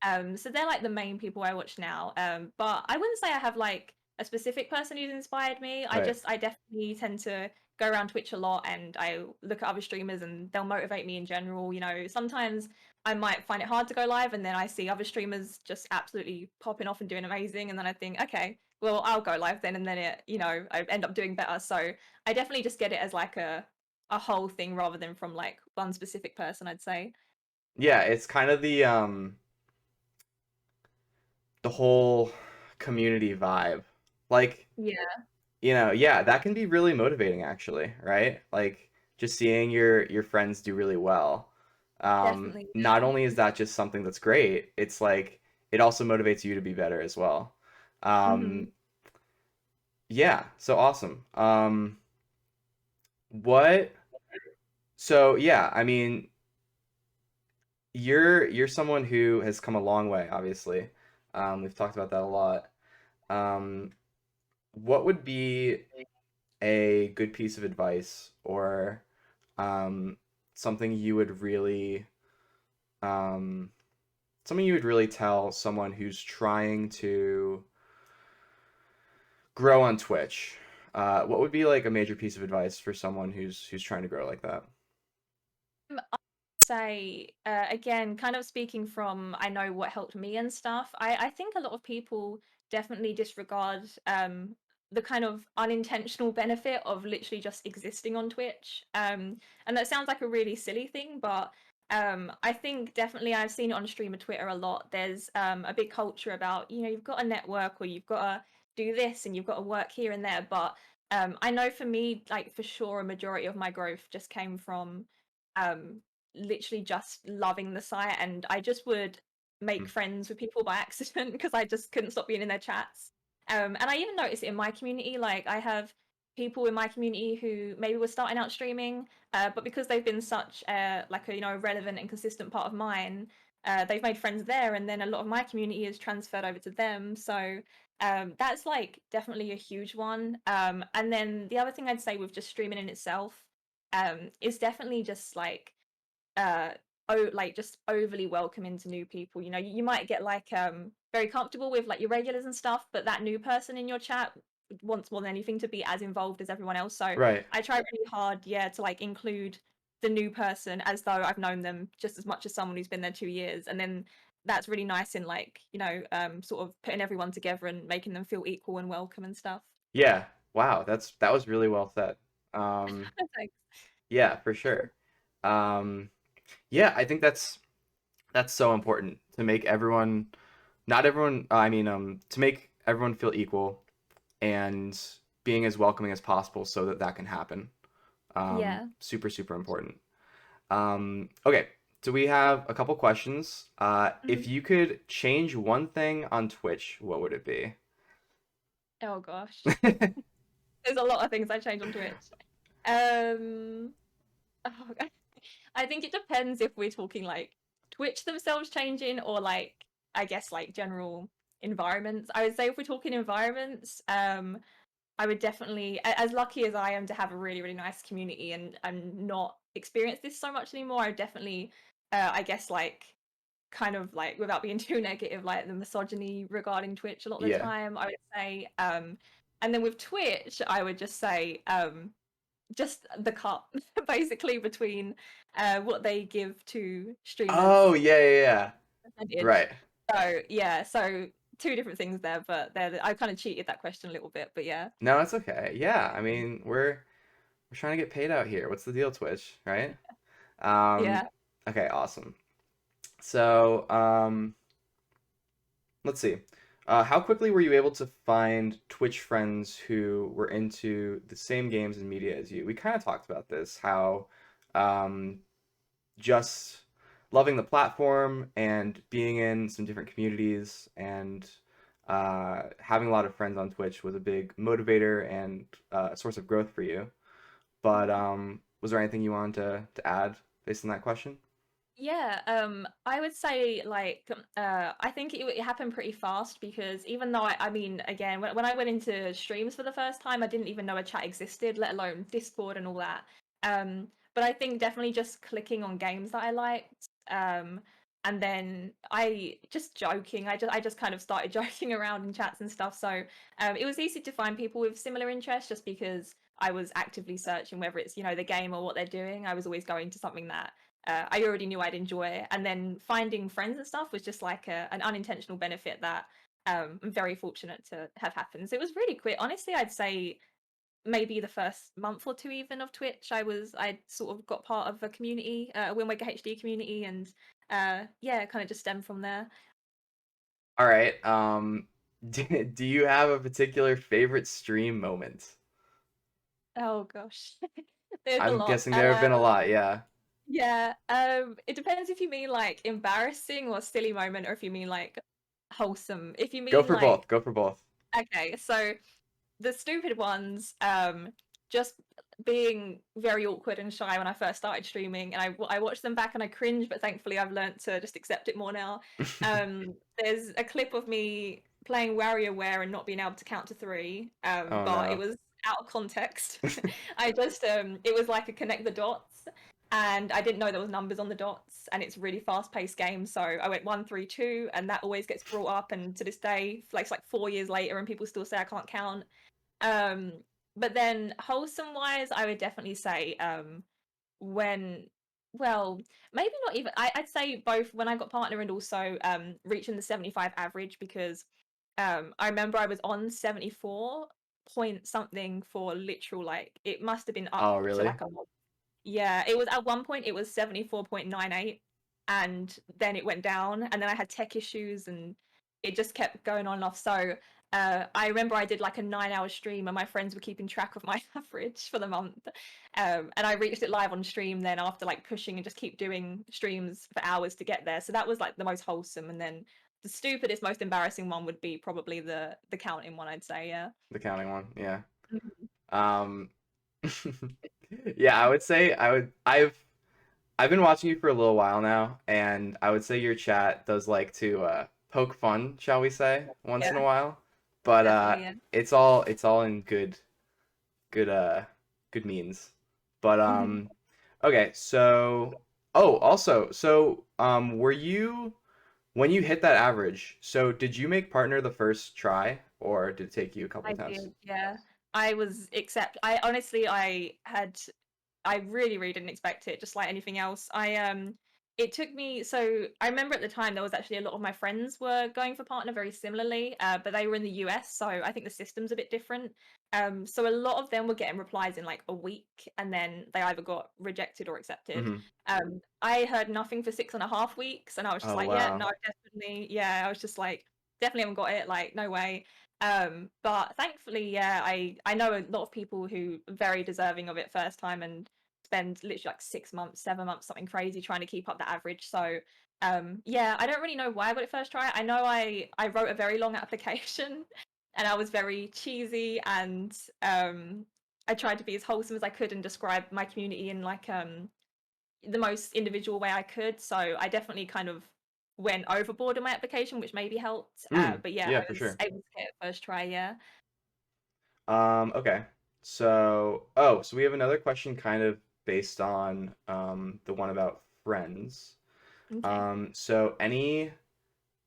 Gymnast. So they're like the main people I watch now. But I wouldn't say I have like a specific person who's inspired me. Right. I definitely tend to go around Twitch a lot and I look at other streamers and they'll motivate me in general. You know, sometimes I might find it hard to go live and then I see other streamers just absolutely popping off and doing amazing, and then I think, okay, well, I'll go live then, and then it, you know, I end up doing better. So I definitely just get it as like a whole thing rather than from like one specific person, I'd say. Yeah, it's kind of the whole community vibe. Like, Yeah, yeah, that can be really motivating actually, right? Like just seeing your friends do really well. definitely. Not only is that just something that's great, it's like it also motivates you to be better as well. Hmm. Um, yeah, so awesome. What so yeah, I mean, you're someone who has come a long way, obviously. We've talked about that a lot. Um, what would be a good piece of advice or um, something you would really um, something you would really tell someone who's trying to grow on Twitch? What would be like a major piece of advice for someone who's trying to grow like that? I'd say again, kind of speaking from I know what helped me and stuff. I think a lot of people definitely disregard the kind of unintentional benefit of literally just existing on Twitch. And that sounds like a really silly thing, but I think definitely I've seen it on streamer Twitter a lot. There's a big culture about, you know, you've got a network or you've got to do this and you've got to work here and there. But I know for me, like for sure, a majority of my growth just came from um literally just loving the site, and I just would make Mm. friends with people by accident because I just couldn't stop being in their chats. And I even notice it in my community, like I have people in my community who maybe were starting out streaming, but because they've been such like a, you know, relevant and consistent part of mine, they've made friends there, and then a lot of my community is transferred over to them. So that's like definitely a huge one. And then the other thing I'd say with just streaming in itself is definitely just like uh like just overly welcoming to new people. You know, you might get like very comfortable with like your regulars and stuff, but that new person in your chat wants more than anything to be as involved as everyone else. So Right. I try really hard, yeah, to like include the new person as though I've known them just as much as someone who's been there 2 years, and then that's really nice in like, you know, sort of putting everyone together and making them feel equal and welcome and stuff. Yeah. Wow, that was really well said. Thanks. Yeah, for sure. Um, yeah, I think that's so important to make everyone, not everyone, I mean, to make everyone feel equal and being as welcoming as possible so that that can happen. Yeah. Super, super important. Okay, so we have a couple questions. If Mhm. you could change one thing on Twitch, what would it be? Oh gosh. There's a lot of things I change on Twitch. Um, oh, I think it depends if we're talking like Twitch themselves changing or like I guess like general environments. I would say if we're talking environments, I would definitely, as lucky as I am to have a really really nice community and not experience this so much anymore. I would definitely, I guess like kind of like without being too negative, like the misogyny regarding Twitch a lot of the Yeah. time, I would say. And then with Twitch, I would just say just the cut basically between what they give to Oh, streamers yeah, yeah, yeah. percentage. Right. So yeah, so two different things there, but I kind of cheated that question a little bit, but yeah. No, it's okay. Yeah, I mean, we're trying to get paid out here. What's the deal, Twitch, right? Um, Yeah. okay, awesome. So, let's see. How quickly were you able to find Twitch friends who were into the same games and media as you? We kind of talked about this, how um, just loving the platform and being in some different communities and having a lot of friends on Twitch was a big motivator and a source of growth for you. But was there anything you wanted to add based on that question? Yeah, I would say like I think it happened pretty fast because even though I mean again when I went into streams for the first time I didn't even know a chat existed, let alone Discord and all that. But I think definitely just clicking on games that I liked, and then I just joking. I just kind of started joking around in chats and stuff. So it was easy to find people with similar interests just because I was actively searching whether it's the game or what they're doing. I was always going to something that I already knew I'd enjoy. And then finding friends and stuff was just like an unintentional benefit that I'm very fortunate to have happened. So it was really quick. Honestly, I'd say maybe the first month or two even of Twitch, I sort of got part of a community, a Wind Waker HD community, and yeah, kind of just stemmed from there. All right. Do you have a particular favorite stream moment? Oh gosh, there's a I'm lot. guessing there have been a lot, yeah. Yeah, it depends if you mean like embarrassing or silly moment, or if you mean like wholesome. If you Go mean for both. like Go for both. okay, so the stupid ones, just being very awkward and shy when I first started streaming, and I watched them back and I cringe, but thankfully I've learned to just accept it more now. There's a clip of me playing WarioWare and not being able to count to three, Oh but it no. was out of context. It was like a connect the dots, and I didn't know there was numbers on the dots, and it's a really fast-paced game, so I went 1 3 2, and that always gets brought up, and to this day, like it's like 4 years later, and people still say I can't count. Um, but then wholesome wise, I would definitely say when well, maybe not even I'd say both when I got partner and also reaching the 75 average because I remember I was on 74 point something for literal like it must have been up Oh, to really? like a yeah, it was at one point it was 74.98 and then it went down and then I had tech issues and it just kept going on and off. So I remember I did like a 9 hour stream and my friends were keeping track of my average for the month. And I reached it live on stream then after like pushing and just keep doing streams for hours to get there. So that was like the most wholesome. And then the stupidest, most embarrassing one would be probably the counting one, I'd say, yeah. The counting one, yeah. Mhm. Um, yeah, I would say I've been watching you for a little while now, and I would say your chat does like to poke fun, shall we say, once in Yeah, a while. But definitely, yeah. it's all in good good means. But Mhm. okay, so oh, also, so were you when you hit that average, so did you make partner the first try, or did it take you a couple I attempts? did, yeah. I really, really didn't expect it, just like anything else. It took me so I remember at the time there was actually a lot of my friends were going for partner very similarly, but they were in the US, so I think the system's a bit different. So a lot of them were getting replies in like a week, and then they either got rejected or accepted. Hmm. I heard nothing for 6.5 weeks, and I was just Oh like, yeah, wow. no, definitely, yeah. I was just like, definitely haven't got it, like, no way. But thankfully, yeah, I know a lot of people who are very deserving of it first time and spend literally like 6 months, 7 months, something crazy trying to keep up that average. So yeah, I don't really know why I got it first try. I know I wrote a very long application and I was very cheesy and I tried to be as wholesome as I could and describe my community in like the most individual way I could. So I definitely kind of went overboard in my application, which maybe helped. Mm, But yeah, yeah, I for was sure. able to get it first try. Yeah. Okay. So we have another question kind of based on the one about friends. Okay. So any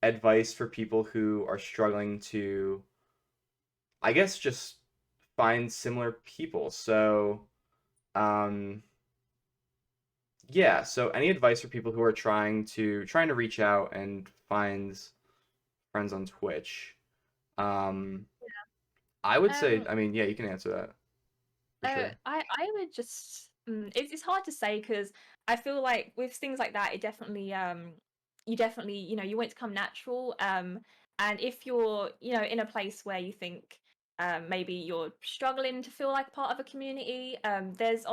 advice for people who are struggling to, I guess, just find similar people? So, um, yeah. So any advice for people who are trying to reach out and find friends on Twitch? Um, I would say, Um, I mean, yeah, you can answer that for sure. I would just it's hard to say because I feel like with things like that, it definitely you definitely you want it to come natural. And if you're in a place where you think maybe you're struggling to feel like part of a community, there's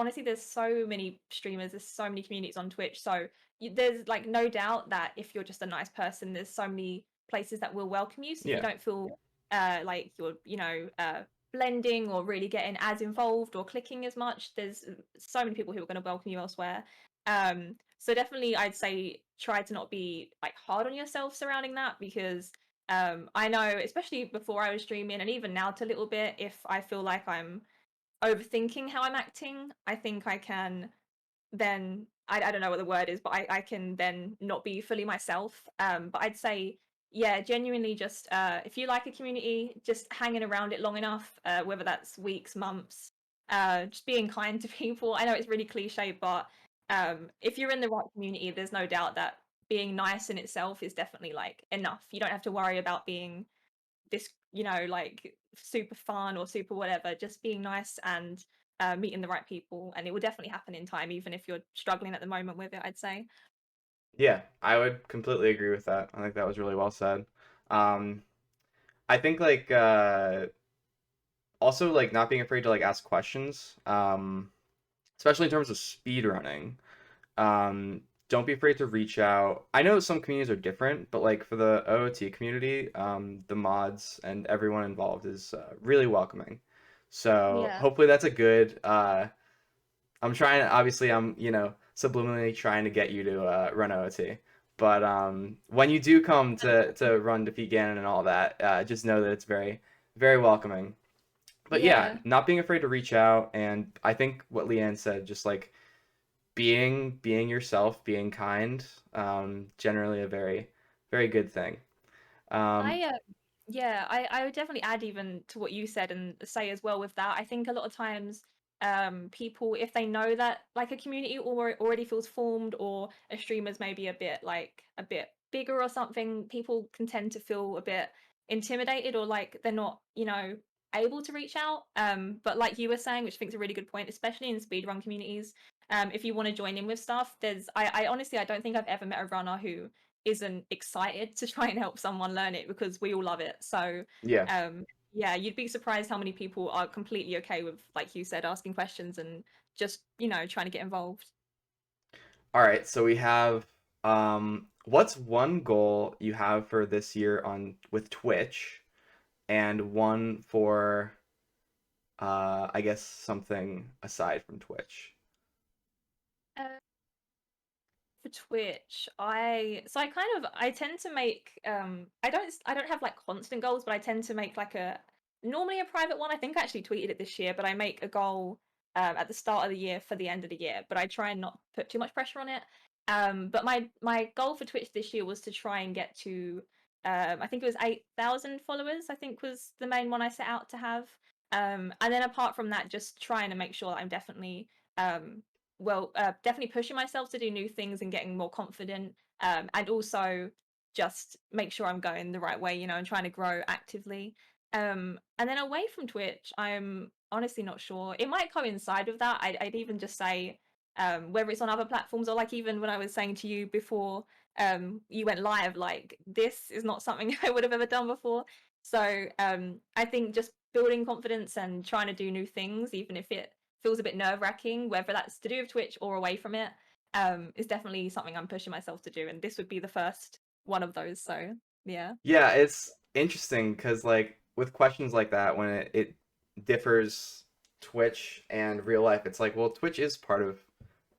so many streamers, there's so many communities on Twitch, so there's like no doubt that if you're just a nice person, there's so many places that will welcome you. So if you Yeah. don't feel like you're blending or really getting as involved or clicking as much, there's so many people who are going to welcome you elsewhere. So definitely I'd say try to not be like hard on yourself surrounding that, because I know, especially before I was streaming and even now to a little bit, if I feel like I'm overthinking how I'm acting, I think I can then I don't know what the word is, but I can then not be fully myself. But I'd say, yeah, genuinely just if you like a community, just hanging around it long enough, whether that's weeks, months, just being kind to people. I know it's really cliche, but if you're in the right community, there's no doubt that being nice in itself is definitely like enough. You don't have to worry about being this, like super fun or super whatever, just being nice and meeting the right people. And it will definitely happen in time, even if you're struggling at the moment with it, I'd say. Yeah, I would completely agree with that. I think that was really well said. Um, I think like also like not being afraid to like ask questions, especially in terms of speed running. Um, don't be afraid to reach out. I know some communities are different, but like for the OOT community, the mods and everyone involved is really welcoming. So Yeah. hopefully that's a good. I'm trying. Obviously, I'm subliminally trying to get you to run OOT. But when you do come to run defeat Ganon and all that, just know that it's very very welcoming. But yeah, Yeah. not being afraid to reach out, and I think what Leanne said, just like being yourself, being kind, generally a very very good thing. Um, I Yeah, I would definitely add even to what you said and say as well with that. I think a lot of times people, if they know that like a community already feels formed, or a streamer's maybe a bit bigger or something, people can tend to feel a bit intimidated, or like they're not, able to reach out. But like you were saying, which I think is a really good point, especially in speedrun communities, if you want to join in with stuff, I honestly I don't think I've ever met a runner who isn't excited to try and help someone learn it, because we all love it. So, yeah. yeah, you'd be surprised how many people are completely okay with, like you said, asking questions and just, trying to get involved. All right. So we have what's one goal you have for this year on with Twitch, and one for I guess something aside from Twitch. Uh, for Twitch, I tend to make I don't have like constant goals, but I tend to make like a normally a private one. I think I actually tweeted it this year, but I make a goal at the start of the year for the end of the year, but I try and not put too much pressure on it. But my goal for Twitch this year was to try and get to I think it was 8,000 followers. I think was the main one I set out to have. And then apart from that, just trying to make sure that I'm definitely definitely pushing myself to do new things and getting more confident, and also just make sure I'm going the right way, and trying to grow actively. And then away from Twitch, I'm honestly not sure. It might coincide with that. I'd even just say, whether it's on other platforms, or like even when I was saying to you before, you went live, like this is not something I would have ever done before. So I think just building confidence and trying to do new things, even if it feels a bit nerve wracking, whether that's to do with Twitch or away from it, is definitely something I'm pushing myself to do. And this would be the first one of those. So, yeah. Yeah, it's interesting because like with questions like that, when it differs Twitch and real life, it's like, well, Twitch is part of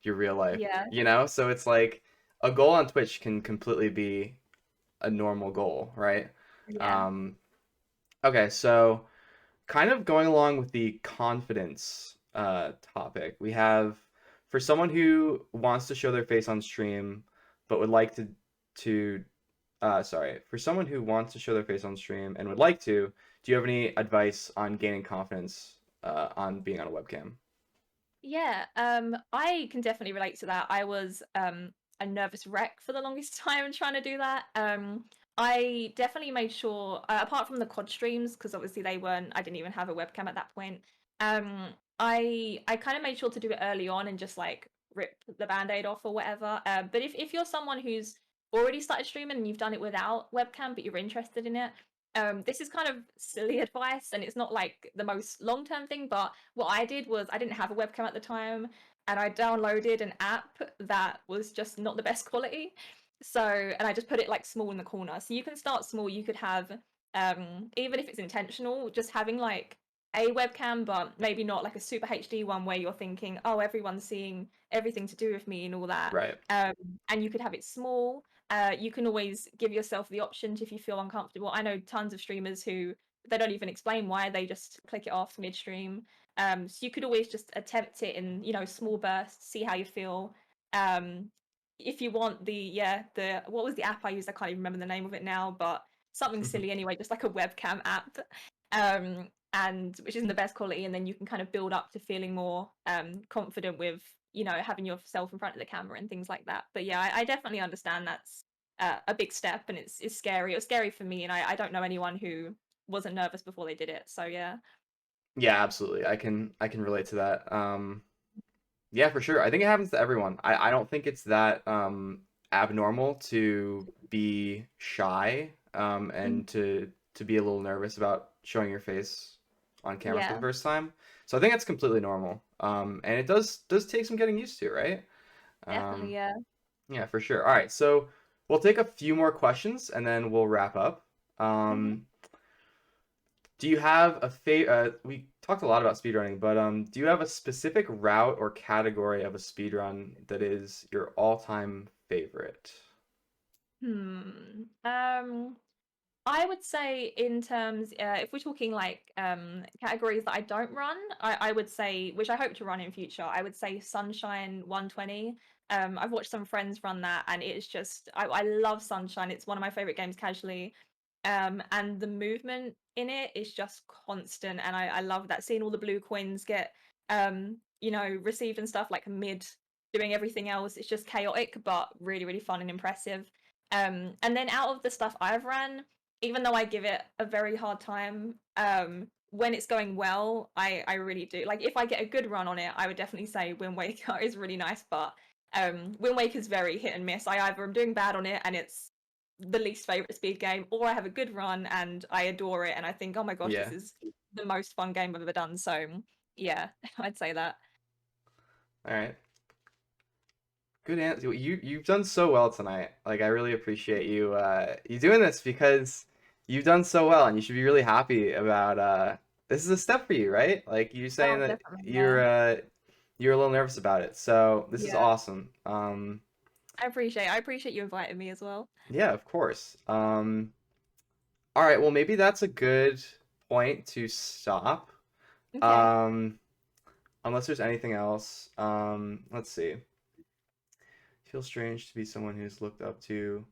your real life, Yeah. you know? So it's like a goal on Twitch can completely be a normal goal, right? Yeah. Um, okay, so kind of going along with the confidence topic, we have for someone who wants to show their face on stream, but would like to sorry, for someone who wants to show their face on stream and would like to, do you have any advice on gaining confidence on being on a webcam? Yeah, I can definitely relate to that. I was a nervous wreck for the longest time trying to do that. I definitely made sure, apart from the COD streams, because obviously they weren't, I didn't even have a webcam at that point. I kind of made sure to do it early on and just like rip the band-aid off or whatever. But if you're someone who's already started streaming and you've done it without webcam, but you're interested in it, this is kind of silly advice, and it's not like the most long-term thing, but what I did was I didn't have a webcam at the time, and I downloaded an app that was just not the best quality. So, and I just put it like small in the corner. So you can start small. You could have, even if it's intentional, just having like a webcam, but maybe not like a super HD one where you're thinking, oh, everyone's seeing everything to do with me and all that. Right. Um, and you could have it small. You can always give yourself the option to, if you feel uncomfortable. I know tons of streamers who they don't even explain why, they just click it off midstream. So you could always just attempt it in, small bursts, see how you feel. Um, if you want the what was the app I used? I can't even remember the name of it now, but something silly anyway, just like a webcam app. And which isn't the best quality, and then you can kind of build up to feeling more confident with, having yourself in front of the camera and things like that. But yeah, I definitely understand that's a big step, and it's scary. It was scary for me, and I don't know anyone who wasn't nervous before they did it. So yeah. Yeah, absolutely. I can relate to that. Yeah, for sure. I think it happens to everyone. I don't think it's that abnormal to be shy Mhm. and to be a little nervous about showing your face on camera for the Yeah, first time. So I think it's completely normal. And it does take some getting used to, right? definitely. Um, Yeah. yeah, for sure. All right, so we'll take a few more questions and then we'll wrap up. hmm Um, do you have a we talked a lot about speedrunning, but do you have a specific route or category of a speedrun that is your all-time favorite? Hmm. I would say in terms, if we're talking like categories that I don't run, I would say, which I hope to run in future, I would say Sunshine 120. I've watched some friends run that, and it's just I love Sunshine. It's one of my favorite games casually. And the movement in it is just constant, and I love that, seeing all the blue coins get received and stuff like mid doing everything else. It's just chaotic, but really, really fun and impressive. And then out of the stuff I've ran, even though I give it a very hard time, when it's going well, I really do. Like if I get a good run on it, I would definitely say Wind Waker is really nice, but Wind Waker's very hit and miss. I either am doing bad on it and it's the least favorite speed game, or I have a good run and I adore it and I think, oh my gosh, this Yeah. is the most fun game I've ever done. So yeah, I'd say that. All right. Good answer. You've done so well tonight. Like I really appreciate you doing this because you've done so well and you should be really happy about this is a step for you, right? Like you saying Oh, that definitely, yeah. you're a little nervous about it. So this is Yeah. awesome. I appreciate you inviting me as well. Yeah, of course. All right, well maybe that's a good point to stop. Okay. Um, unless there's anything else. Let's see. Feels strange to be someone who's looked up to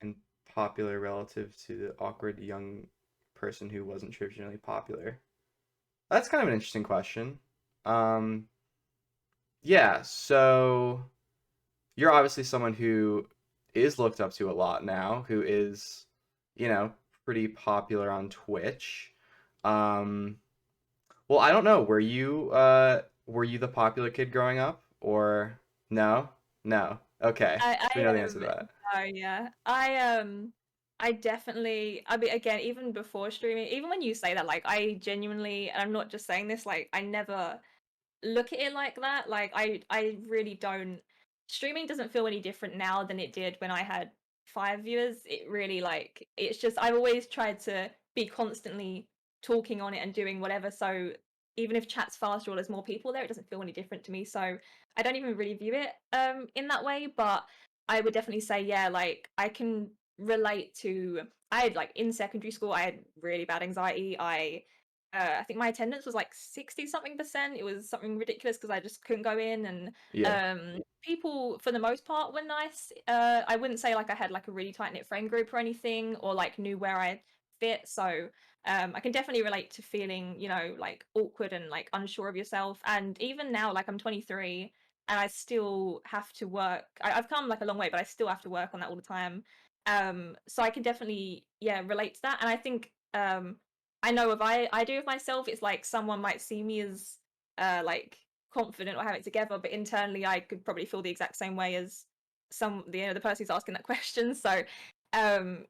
and popular relative to the awkward young person who wasn't traditionally popular. That's kind of an interesting question. Um, yeah, so you're obviously someone who is looked up to a lot now, who is, you know, pretty popular on Twitch. Um, well, I don't know. Were you the popular kid growing up or no? No. Okay. So we know the I answer to that. no, yeah. I definitely, I mean, again, even before streaming, even when you say that, like I genuinely, and I'm not just saying this, like I never look at it like that. Like I really don't. Streaming doesn't feel any different now than it did when I had 5 viewers. It really, like, it's just I've always tried to be constantly talking on it and doing whatever. So even if chat's faster or there's more people there, it doesn't feel any different to me. So I don't even really view it in that way. But I would definitely say, yeah, like I can relate to. I had, like, in secondary school, I had really bad anxiety. I think my attendance was like 60 something percent. It was something ridiculous because I just couldn't go in. And Yeah. people, for the most part, were nice. I wouldn't say like I had like a really tight knit friend group or anything, or like knew where I fit. So I can definitely relate to feeling, like awkward and like unsure of yourself. And even now, like I'm 23 and I still have to work. I've come like a long way, but I still have to work on that all the time. So I can definitely, yeah, relate to that. And I think I know if I do with myself, it's like someone might see me as like confident or have it together, but internally I could probably feel the exact same way as the person who's asking that question. So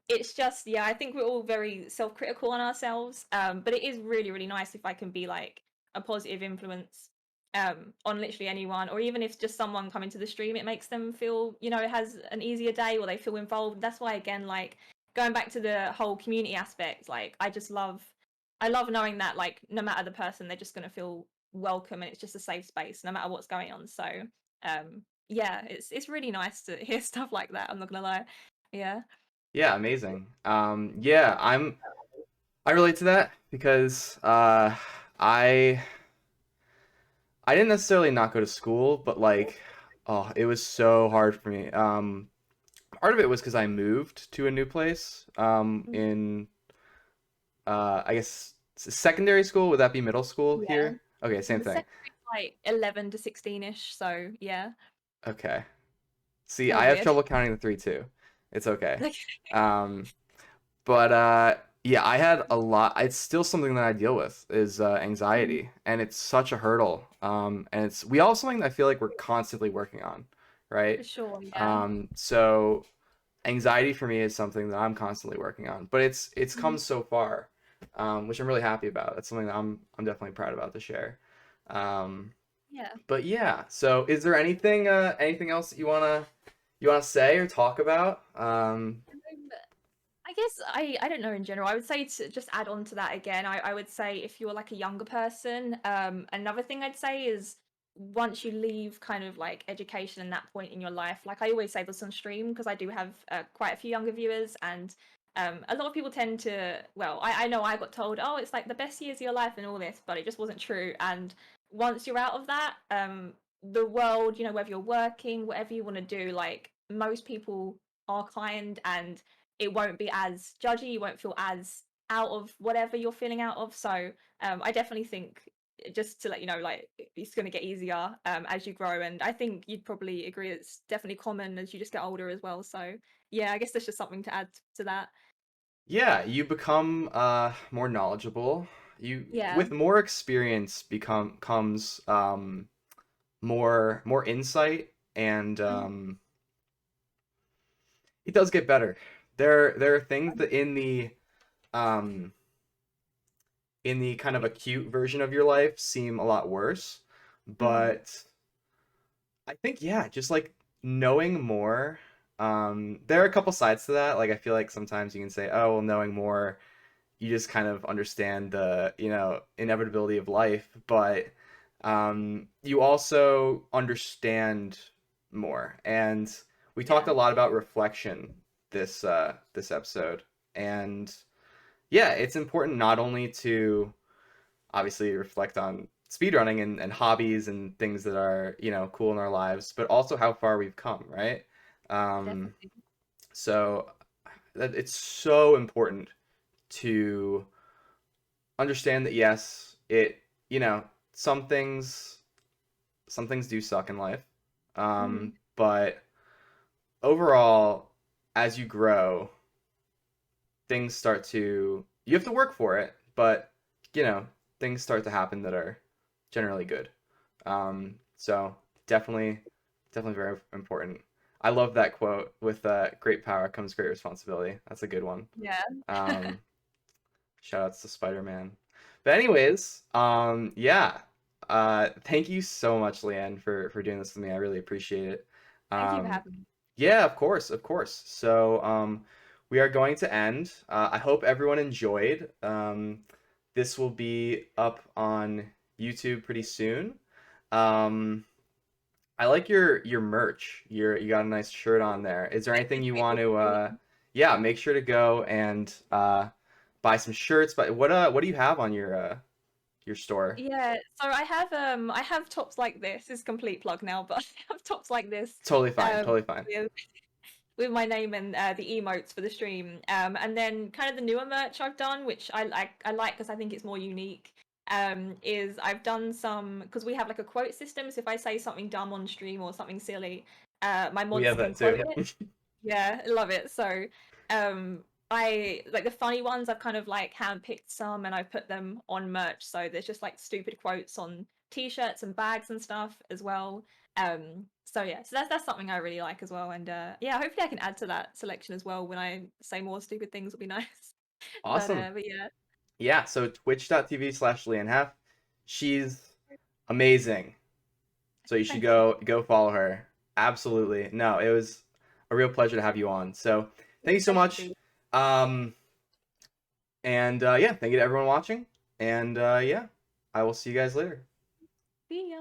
it's just, yeah, I think we're all very self-critical on ourselves. But it is really, really nice if I can be like a positive influence on literally anyone, or even if just someone coming to the stream, it makes them feel, it has an easier day or they feel involved. That's why again, like going back to the whole community aspect, like I love knowing that like no matter the person, they're just gonna feel welcome and it's just a safe space no matter what's going on. So yeah, it's really nice to hear stuff like that. I'm not gonna lie. Yeah. Yeah, amazing. Yeah, I relate to that because I I didn't necessarily not go to school, but like, oh, it was so hard for me. Part of it was because I moved to a new place. Mm. In I guess secondary school. Would that be middle school Yeah. here? Okay, same The thing. secondary like 11 to 16ish. So yeah, Okay. See, a bit I have weird. trouble counting the three too. It's okay. Like, Um, but yeah, I had a lot. It's still something that I deal with is mm, anxiety, and it's such a hurdle. And it's we all something that I feel like we're constantly working on, for right? sure. Yeah. So anxiety for me is something that I'm constantly working on, but it's come Mm. so far, which I'm really happy about. That's something that I'm definitely proud about to share. Um, Yeah. but yeah, so is there anything else that you wanna say or talk about? I guess I don't know in general. I would say to just add on to that again, I would say if you're like a younger person, another thing I'd say is once you leave kind of like education and that point in your life, like I always say this on stream because I do have quite a few younger viewers and a lot of people tend to, well, I know I got told, oh, it's like the best years of your life and all this, but it just wasn't true. And once you're out of that, the world, whether you're working, whatever you want to do, like most people are kind and it won't be as judgy, you won't feel as out of whatever you're feeling out of. So I definitely think just to let you know, like it's going to get easier as you grow, and I think you'd probably agree it's definitely common as you just get older as well. So yeah, I guess there's just something to add to that. Yeah, you become more knowledgeable. You Yeah. with more experience become comes more insight and Mm. it does get better. There are things that um in the kind of acute version of your life seem a lot worse, Mm. but I think yeah, just like knowing more. There are a couple sides to that. Like I feel like sometimes you can say, oh, well, knowing more you just kind of understand the inevitability of life, but you also understand more. And we talked Yeah, a lot about reflection this episode, and yeah, it's important not only to obviously reflect on speedrunning and hobbies and things that are cool in our lives, but also how far we've come, right? Um, definitely. so that it's so important to understand that yes, it you know some things some things do suck in life, Mm. but overall, as you grow, things start to you have to work for it, but you know things start to happen that are generally good. So definitely very important. I love that quote with great power comes great responsibility. That's a good one. Yeah. Um, Shout outs to Spider-Man. But anyways, yeah. Thank you so much, Leanne, for doing this with me. I really appreciate it. Thank you for Um, having me. yeah, of course, of course. So, we are going to end. I hope everyone enjoyed. This will be up on YouTube pretty soon. Um, I like your merch. You got a nice shirt on there. Is there anything you want to yeah, make sure to go and buy some shirts. But what do you have on your your store? Yeah, so I have tops like this. It's a complete plug now, but I have tops like this Totally fine. um Totally fine. with my name and the emotes for the stream. And then kind of the newer merch I've done, which I like because I think it's more unique. Is I've done some because we have like a quote system. So if I say something dumb on stream or something silly, my We mods have can that quote too. it. Yeah, I love it. So, I like the funny ones. I've kind of like handpicked some, and I've put them on merch. So there's just like stupid quotes on t-shirts and bags and stuff as well. So yeah, so that's something I really like as well. And yeah, hopefully I can add to that selection as well when I say more stupid things. Will be nice. Awesome. But yeah, Yeah, so twitch.tv/Leannehef. She's amazing. So you should thank you. go follow her. Absolutely. No, it was a real pleasure to have you on. So thank you so Pleasure to much. be. Um, and yeah, thank you to everyone watching. And yeah, I will see you guys later. See ya.